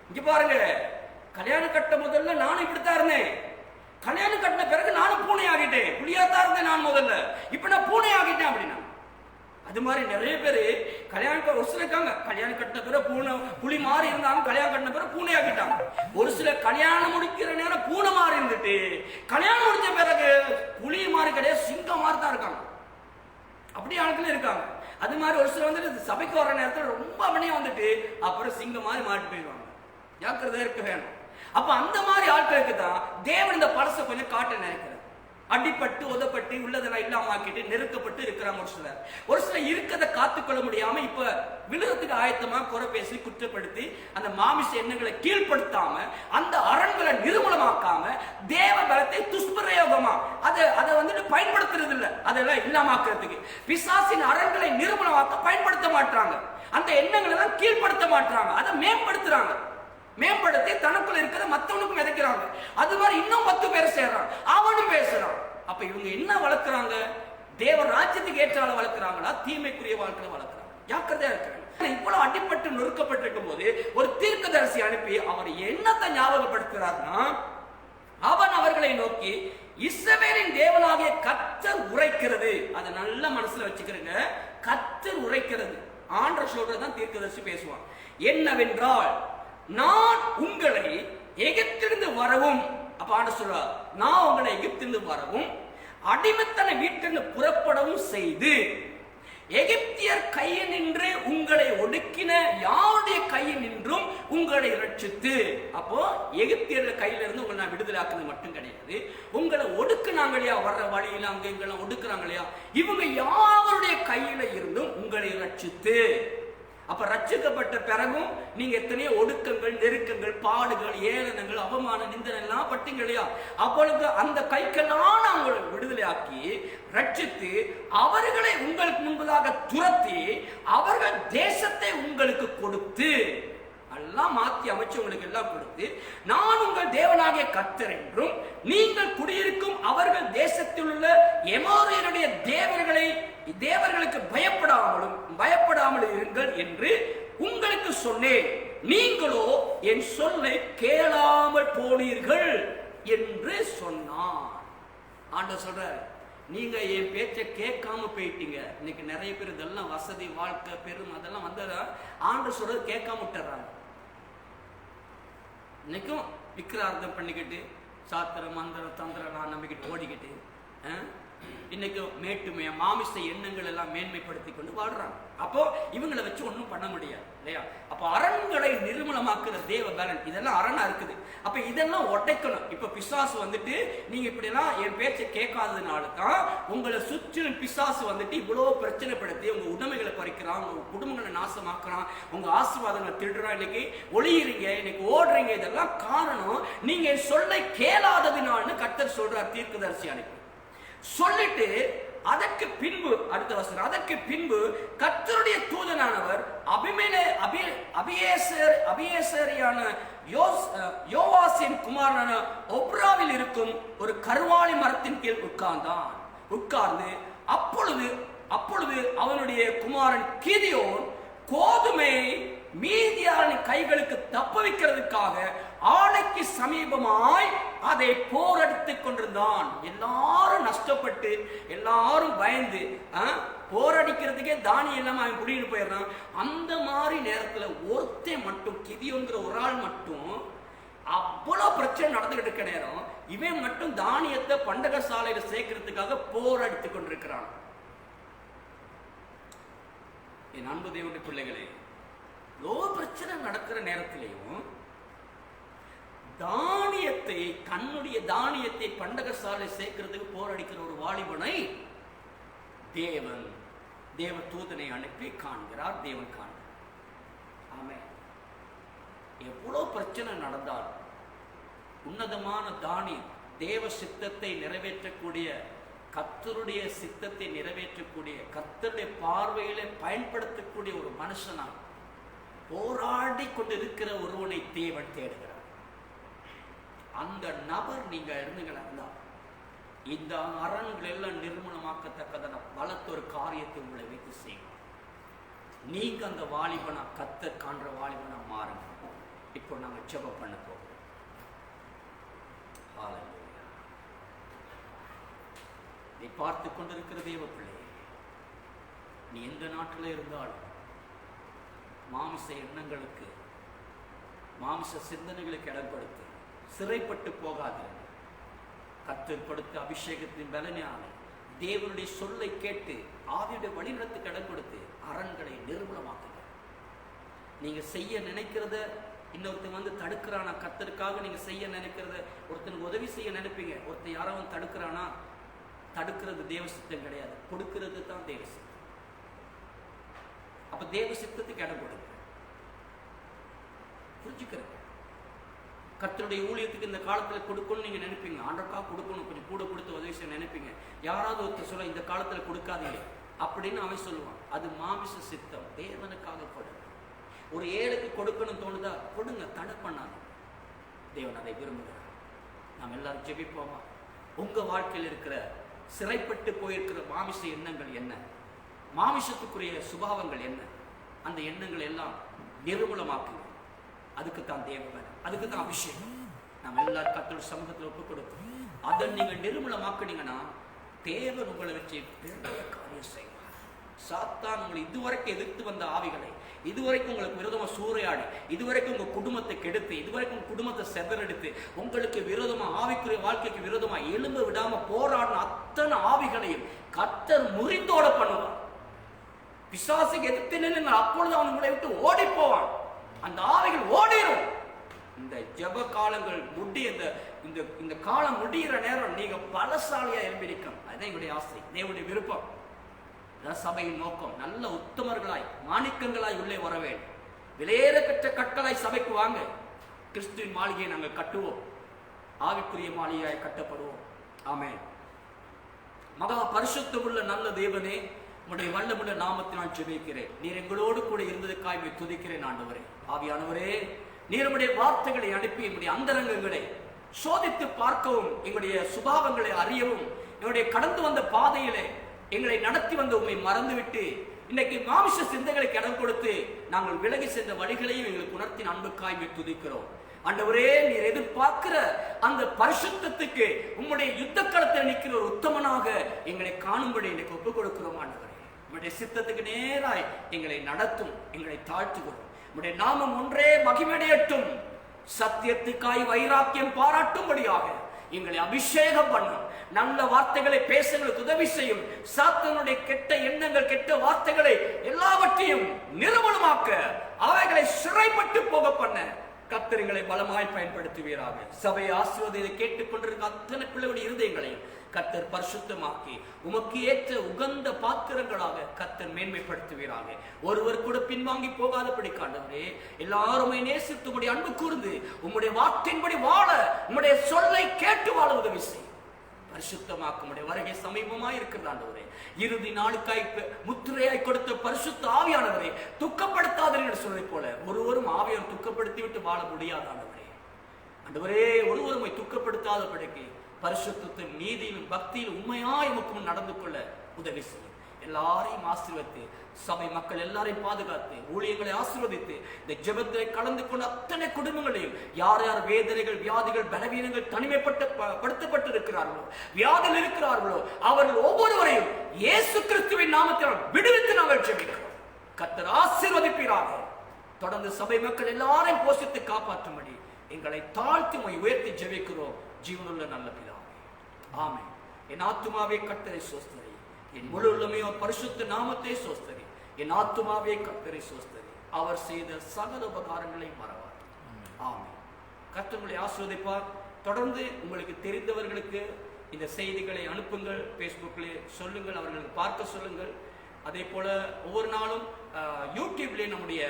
இங்க பாருங்க, கல்யாணம் கட்ட முதல்ல நானும் இப்படித்தான் இருந்தேன், கல்யாணம் கட்டின பிறகு நானும் பூனை ஆகிட்டேன், புலியாத்தான் இருந்தேன் நான் முதல்ல, இப்ப நான் பூனை ஆகிட்டேன் அப்படின்னா. அது மாதிரி நிறைய பேரு கல்யாணம் ஒரு சில இருக்காங்க, கல்யாணம் கட்டின பிறகு புலி மாறி இருந்தாங்க, கல்யாணம் கட்டின பிறகு பூனை ஆகிட்டாங்க. ஒரு சில கல்யாணம் முடிக்கிற நேரம் பூனை மாறி இருந்துட்டு கல்யாணம் முடிச்ச பிறகு புலி மாறி கிடையாது, சிங்கம் மாதிரி தான் இருக்காங்க. அப்படி ஆட்களும் இருக்காங்க. அது மாதிரி ஒரு சில வந்துட்டு சபைக்கு வர நேரத்தில் ரொம்ப அப்படியே வந்துட்டு அப்புறம் சிங்கம் மாதிரி மாட்டி போயிடுவாங்க. ஜாக்கிரதையா இருக்க வேணும். அப்ப அந்த மாதிரி ஆட்களுக்கு தான் தேவன் இந்த பழசை கொஞ்சம் காட்ட நினைக்கிறார். அடிப்பட்டு உதப்பட்டு உள்ளதெல்லாம் இல்லாம ஆக்கிட்டு நெருக்கப்பட்டு இருக்கிறாங்க. ஒரு சிலர் இருக்கிறத காத்துக்கொள்ள முடியாம இப்ப விழுறதுக்கு ஆயத்தமா குறை பேசி குற்றப்படுத்தி அந்த மாமிச எண்ணங்களை கீழ்படுத்தாம அந்த அரண்களை நிர்மூலமாக்காம தேவ பலத்தை துஷ்பிரயோகமா அதை வந்துட்டு பயன்படுத்துறது இல்லை, அதெல்லாம் இல்லாமக்கிறதுக்கு பிசாசின் அரண்களை நிர்மூலமாக்க பயன்படுத்த மாட்டாங்க. அந்த எண்ணங்களை எல்லாம் கீழ்படுத்த மாட்டாங்க, அதை மேம்படுத்துறாங்க. மேம்படுத்தி தனக்குள்ள இருக்கிறத மற்றவனுக்கும் விதைக்கிறாங்க. அது மாதிரி இன்னும் 10 பேர் சேர்றான், அவனும் பேசுறான். அப்ப இவங்க என்ன வளர்க்குறாங்க? தேவ ராஜ்யத்துக்கு ஏற்றால வளர்க்குறாங்களா, தீமைக்குரிய வாழ்க்கையை வளர்க்குறாங்க? ஜாக்கிரதையா இருக்கிறாங்க. இவ்வளவு அடிப்பட்டு நொறுக்கப்பட்டிருக்கும் போது ஒரு தீர்க்கதரிசி அனுப்பி அவர் என்னத்தை ஞாபகப்படுத்துறாருன்னா, அவன் அவர்களை நோக்கி இஸ்ரவேலின் தேவனாகிய கர்த்தர் உரைக்கிறது. அதை நல்ல மனசுல வச்சுக்கிறீங்க, கர்த்தர் உரைக்கிறது. ஆண்டவர் சொல்றதுதான் தீர்க்கதரிசி பேசுவான். என்னவென்றால், நான் உங்களை எகிப்திலிருந்து வரவும், அப்ப ஆண்டவர் சொல்றார், நான் உங்களை எகிப்திலிருந்து வரவும் அடிமைத்தன வீட்டிலிருந்து புறப்படவும் செய்து எகிப்தியர் கையில் நின்று உங்களை ஒடுக்கின யாருடைய கையில் நின்றும் உங்களை ரட்சித்து. அப்போ எகிப்தியர்கள் கையில இருந்து உங்களை நான் விடுதலை ஆக்குறது மட்டும் கிடையாது, உங்களை ஒடுக்குனாங்க இல்லையா, வர்ற வழியில அங்க இங்கெல்லாம் ஒடுக்குறாங்க இல்லையா, இவங்க யாருடைய கையில இருந்தும் உங்களை ரட்சித்து. அப்ப ரட்சிக்கப்பட்ட பிறகும் நீங்க எத்தனையோ ஒடுக்கங்கள், நெருக்கங்கள், பாடுகள், ஏளனங்கள், அவமான, நிந்தனை எல்லாம் பட்டீங்க இல்லையா, அப்பொழுது அந்த கைக்கெல்லாம் நான் உங்களை விடுதலை ஆக்கி ரட்சித்து அவர்களை உங்களுக்கு முன்பதாக துரத்தி அவர்கள் தேசத்தை உங்களுக்கு கொடுத்து, எல்லாம் மாற்றி அமைச்சு உங்களுக்கு எல்லாம் கொடுத்து, நான் உங்கள் தேவனாகிய கர்த்தர் என்றும் நீங்கள் குடியிருக்கும் அவர்கள் தேசத்தில் உள்ள எமோரியருடைய தேவர்களுக்கு பயப்படாமல் இருங்கள் என்று உங்களுக்கு சொன்னேன், நீங்களோ என் சொல்லை கேளாமல் போனீர்கள் என்று சொன்னார். ஆண்டவர் சொல்றார், நீங்க என் பேச்சை கேட்காம போயிட்டீங்க. இன்னைக்கு நிறைய பேர் இதெல்லாம் வசதி, வாழ்க்கை, பெரும் அதெல்லாம் வந்ததா ஆண்டவர் சொல்றது கேட்காம விட்டுறாங்க. இன்னைக்கும் விக்கிரார்த்தம் பண்ணிக்கிட்டு சாத்திரம், மந்திரம், தந்திரம் நான் நம்பிக்கிட்டு ஓடிக்கிட்டு இன்னைக்கு மேட்டுமையா மாமிச எண்ணங்கள் எல்லாம் மேன்மைப்படுத்தி கொண்டு வாழ்றாங்க. அப்போ இவங்களை வச்சு ஒன்றும் பண்ண முடியாது இல்லையா. அப்போ அரண்களை நிர்மூலமாக்குற தேவ பலன் இதெல்லாம் அரணா இருக்குது. அப்ப இதெல்லாம் உடைக்கணும். இப்ப பிசாசு வந்துட்டு நீங்க இப்படி எல்லாம் என் பேச்சை கேட்காததுனால தான் உங்களை சுற்றிலும் பிசாசு வந்துட்டு இவ்வளவு பிரச்சனைப்படுத்தி உங்க உடைமைகளை பறிக்கிறான், உங்க குடும்பங்களை நாசமாக்குறான், உங்க ஆசீர்வாதங்களை திருடுறான். இன்னைக்கு ஒளியிறீங்க, இன்னைக்கு ஓடுறீங்க, இதெல்லாம் காரணம் நீங்க சொல்லை கேளாததுனால்னு கர்த்தர் சொல்றார் தீர்க்கதரிசி அனுப்பி சொல்லிட்டு. அதற்கு பின்பு அடுத்த வசனம், அதற்கு பின்பு கர்த்தருடைய தூதனானவர் அபியேசரியான யோவாசின் குமாரனான ஒப்ராவில் இருக்கும் ஒரு கர்வாலி மரத்தின் கீழ் உட்கார்ந்து அப்பொழுது அவனுடைய குமாரன் கிதியோன் கோதுமை மீதியாரின் கைகளுக்கு தப்ப வைக்கிறதுக்காக ஆலைக்கு சமீபமாய் அதை போரடித்துக் கொண்டிருந்தான். எல்லாரும் நஷ்டப்பட்டு, எல்லாரும் பயந்து போரடிக்கிறதுக்கே தானியம் இல்லாம அவன் குடியிட்டு போயிடுறான். அந்த மாதிரி நேரத்துல ஒருத்தன் மட்டும், கிதியோன்கிற ஒரு ஆள் மட்டும் அவ்வளவு பிரச்சனை நடந்துகிட்டு இருக்க நேரம் இவன் மட்டும் தானியத்தை பண்டக சாலையில சேர்க்கறதுக்காக போராடித்துக் கொண்டிருக்கிறான். என் அன்பு தேவனுடைய பிள்ளைகளே, பிரச்சனை நடக்கிற நேரத்திலையும் தானியத்தை, தன்னுடைய தானியத்தை பண்டக சாலை சேர்க்கிறதுக்கு போராடிக்கிற ஒரு வாலிபனை தேவ தூதனை அனுப்பி காண்கிறார். தேவன் காண்கிறார். ஆமென். எவ்வளவு பிரச்சனை நடந்தால் உன்னதமான தானியம், தேவ சித்தத்தை நிறைவேற்றக்கூடிய, கர்த்தருடைய சித்தத்தை நிறைவேற்றக்கூடிய, கர்த்தருடைய பார்வையில பயன்படுத்தக்கூடிய ஒரு மனுஷனா போராடி கொண்டிருக்கிற ஒருவனை தேவன் தேடுகிறார். அந்த நபர் நீங்க இருந்தீங்களா, இந்த அரண்கள் எல்லாம் நிர்மூலமாக்கத்தக்கதான பலத்த ஒரு காரியத்தை உங்களை வைத்து செய்யும். நீங்க அந்த வாலிபனா, கர்த்தர் காண்ற வாலிபனா மாறுங்க. இப்போ நாங்க ஜெபம் பண்ண போகிறோம். நீ பார்த்து கொண்டிருக்கிற தேவ பிள்ளை, நீ எந்த நாட்டில் இருந்தாலும் மாமிச எண்ணங்களுக்கு, மாமிச சிந்தனைகளுக்கு இடம் கொடுத்து சிறைப்பட்டு போகாது. கர்த்தர் கொடுத்த அபிஷேகத்தின் பலனான தேவனுடைய சொல்லை கேட்டு ஆவியுடைய வழிநடத்துக்கு இடம் கொடுத்து அரண்களை நிர்மூலமாக்குங்க. நீங்க செய்ய நினைக்கிறத இன்னொருத்தன் வந்து தடுக்கிறானா, கர்த்தருக்காக நீங்க செய்ய நினைக்கிறத, ஒருத்தனுக்கு உதவி செய்ய நினைப்பீங்க, ஒருத்தன் யாராவது தடுக்கிறானா, தடுக்கிறது தேவ சித்தம் கிடையாது, கொடுக்கிறது தான் தேவ சித்தம். அப்ப தேவ சித்தத்துக்கு இடம் கொடுங்க. புரிஞ்சுக்கிறேன். கர்த்தருடைய ஊழியத்துக்கு இந்த காலத்துல கொடுக்கணும்னு நீங்க நினைப்பீங்க, ஆண்டக்கா கொடுக்கணும், கொஞ்சம் கூட கொடுத்து உதவி செய்ய நினைப்பீங்க. யாராவது ஒருத்தர் சொல்ல இந்த காலத்துல கொடுக்காதீங்க அப்படின்னு அவன் சொல்லுவான். அது மாமிச சித்தம். தேவனுக்காக கொடுங்க. ஒரு ஏழுக்கு கொடுக்கணும் தோணுதா, கொடுங்க, தடை பண்ணாது. தேவன் அதை விரும்புகிறார். நாம் எல்லாரும் ஜெபிப்போமா? உங்க வாழ்க்கையில் இருக்கிற சிறைப்பட்டு போயிருக்கிற மாமிச எண்ணங்கள் என்ன, மாமிசத்துக்குரிய சுபாவங்கள் என்ன, அந்த எண்ணங்கள் எல்லாம் நிர்மூலமாக்குங்க. அதுக்கு தான் தேவன், அதுக்கு தான் அபிஷேகம். நாம் எல்லாரும் கர்த்தருடைய சமூகத்தில் ஒப்புக் கொடுப்போம். அதை நீங்க நிர்மூலமாக்குனீங்கன்னா தேவன் உங்களை வச்சு பெரிய காரியம் செய்வார். சாத்தான் உங்களை இதுவரைக்கும் எதிர்த்து வந்த ஆவிகளை, இதுவரைக்கும் உங்களுக்கு விரோதமா சூறையாடி, இதுவரைக்கும் உங்க குடும்பத்தை கெடுத்து, இதுவரைக்கும் உங்க குடும்பத்தை செதறெடுத்து, உங்களுக்கு விரோதமா, ஆவிக்குரிய வாழ்க்கைக்கு விரோதமா எலும்பு விடாம போராடின அத்தனை ஆவிகளையும் கர்த்தர் முறிந்தோட பண்ணுவார். பிசாசுக்கு எதிர்த்து நின்று அப்பொழுது அவன் உங்களை விட்டு ஓடி போவான். அந்த ஆவிகள் ஓடிடும். இந்த ஜெப காலங்கள் இந்த காலம் முடிகிற நேரம் நீங்க பலசாலியா எழுப்பியிருக்கணும். அதுதான் எங்களுடைய ஆசை, தேவனுடைய விருப்பம். சபையின் நோக்கம் நல்ல உத்தமர்களாய், மாணிக்கங்களாய் உள்ளே வர வேண்டும். விலையேற பெற்ற கற்களாய் சபைக்கு வாங்க. கிறிஸ்துவின் மாளிகையை நாங்கள் கட்டுவோம், ஆவிக்குரிய மாளிகையாய் கட்டப்படுவோம். ஆமென். மகா பரிசுத்தமுள்ள நல்ல தேவனே, உம்முடைய வல்லமுள்ள நாமத்தினால் ஜெபிக்கிறேன். நீர் எங்களோடு கூட இருந்ததுக்காக துதிக்கிறேன். ஆண்டவரே, ஆவியானவரே, நீர் உம்முடைய வார்த்தைகளை அனுப்பி எங்களுடைய அந்தரங்கங்களை சோதித்து பார்க்கவும், எங்களுடைய சுபாவங்களை அறியவும், எங்களுடைய கடந்து வந்த பாதையிலே எங்களை நடத்தி வந்த உண்மை மறந்துவிட்டு இன்னைக்கு மாமிச சிந்தைகளுக்கு இடம் கொடுத்து நாங்கள் விலகி சென்ற வழிகளையும் எங்களுக்கு உணர்த்தின் அன்புக்காய் துதிக்கிறோம். ஆண்டவரே, நீர் எதிர்பார்க்கிற அந்த பரிசுத்தத்துக்கு உம்முடைய யுத்த களத்தில் நிற்கிற ஒரு உத்தமனாக எங்களை காணும்படி எனக்கு ஒப்புக் கொடுக்கிறோம். ஆண்டவரே, உம்முடைய சித்தத்துக்கு நேராய் எங்களை நடத்தும், எங்களை தாழ்த்துகிறோம். உம்முடைய நாமம் ஒன்றே மகிமையடையட்டும். சத்தியத்துக்காய் வைராக்கியம் பாராட்டும்படியாக எங்களை அபிஷேகம் பண்ணும். நல்ல வார்த்தைகளை பேச எங்களுக்கு உதவி செய்யும். சாத்தானுடைய கெட்ட எண்ணங்கள், கெட்ட வார்த்தைகளை எல்லாவற்றையும் நிர்மூலமாக்க, அவைகளை சிறைப்பட்டு போக பண்ண கர்த்தர் எங்களை பலமாய் பயன்படுத்துவீராக. சபையை ஆசீர்வதியை கேட்டுக்கொண்டிருக்க அத்தனை பிள்ளைகளுடைய இருதயங்களையும் கர்த்தர் பரிசுத்தமாக்கி உமக்கு ஏற்ற உகந்த பாத்திரங்களாக கர்த்தர் மேன்மைப்படுத்துவீராக. ஒருவர் கூட பின்வாங்கி போகாதபடி ஆண்டவரே, எல்லாருமே நேசித்து உம்முடைய அன்பு கூர்ந்து உம்முடைய வார்த்தையின்படி வாழ, உம்முடைய சொல்லை கேட்டு வாழ உதவி செய். பரிசுத்தமாக்கும் வருகை சமீபமாய் இருக்கிறது. ஆண்டவரே, இறுதி நாளுக்காய் முத்திரையாய் கொடுத்த பரிசுத்த ஆவியானவரை துக்கப்படுத்தாதீர்கள் சொல்லை போல ஒருவரும் ஆவியார் துக்கப்படுத்தி விட்டு வாழ முடியாது. ஆண்டவரே, ஒருவருமை துக்கப்படுத்தாதபடிக்கு பரிசுத்தத்தின் நீதியிலும் பக்தியிலும் உண்மையாய் உமக்கு நடந்து கொள்ள உதவி செய்யும். எல்லாரையும் ஆசீர்வதித்து, சபை மக்கள் எல்லாரையும் பாதுகாத்து, ஊழியர்களை ஆசீர்வதித்து, இந்த ஜெபத்தை கலந்து கொண்ட அத்தனை குடும்பங்களையும், யார் யார் வேதனைகள், வியாதிகள், பலவீனங்கள், தனிமைப்படுத்தப்பட்டு இருக்கிறார்களோ, வியாதியில் இருக்கிறார்களோ, அவர்கள் ஒவ்வொருவரையும் இயேசு கிறிஸ்துவின் நாமத்தில் விடுவித்து நாங்கள் ஜெபிக்கிறோம். கர்த்தர் ஆசீர்வதிப்பீராக. தொடர்ந்து சபை மக்கள் எல்லாரையும் போஷித்து காப்பாற்றும்படி எங்களை தாழ்த்தி உயர்த்தி ஜெபிக்கிறோம் ஜீவனுள்ள நல்ல பிதாவே. ஆமென். என் ஆத்துமாவே கர்த்தரை ஸ்தோத்திரி, என் முழு உள்ளமே பரிசுத்த நாமத்தை ஸ்தோத்திரி. என் ஆத்துமாவே கர்த்தரை ஸ்தோத்திரி, அவர் செய்த சகல உபகாரங்களை மறவார். ஆமென். கர்த்தர் உங்களை ஆசீர்வதிப்பார். தொடர்ந்து உங்களுக்கு தெரிந்தவர்களுக்கு இந்த செய்திகளை அனுப்புங்கள், ஃபேஸ்புக்கில் சொல்லுங்கள், அவர்களுக்கு பார்க்க சொல்லுங்கள். அதே போல ஒவ்வொரு நாளும் யூடியூப்லேயே நம்முடைய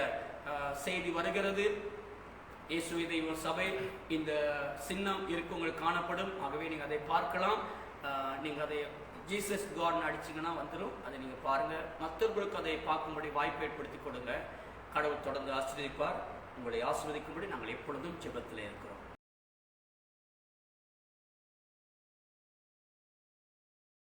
செய்தி வருகிறது. இயேசுவை தெய்வ சபை இந்த சின்னம் இருக்கு உங்களுக்கு காணப்படும். ஆகவே நீங்கள் அதை பார்க்கலாம். நீங்கள் அதை ஜீசஸ் காட்னு அடிச்சிங்கன்னா வந்துடும். அதை நீங்கள் பாருங்கள். மற்றவர்களுக்கு அதை பார்க்கும்படி வாய்ப்பு ஏற்படுத்தி கொடுங்க. கடவுள் தொடர்ந்து ஆசீர்வதிப்பார். உங்களை ஆசீர்வதிக்கும்படி நாங்கள் எப்பொழுதும் ஜெபத்தில் இருக்கிறோம்.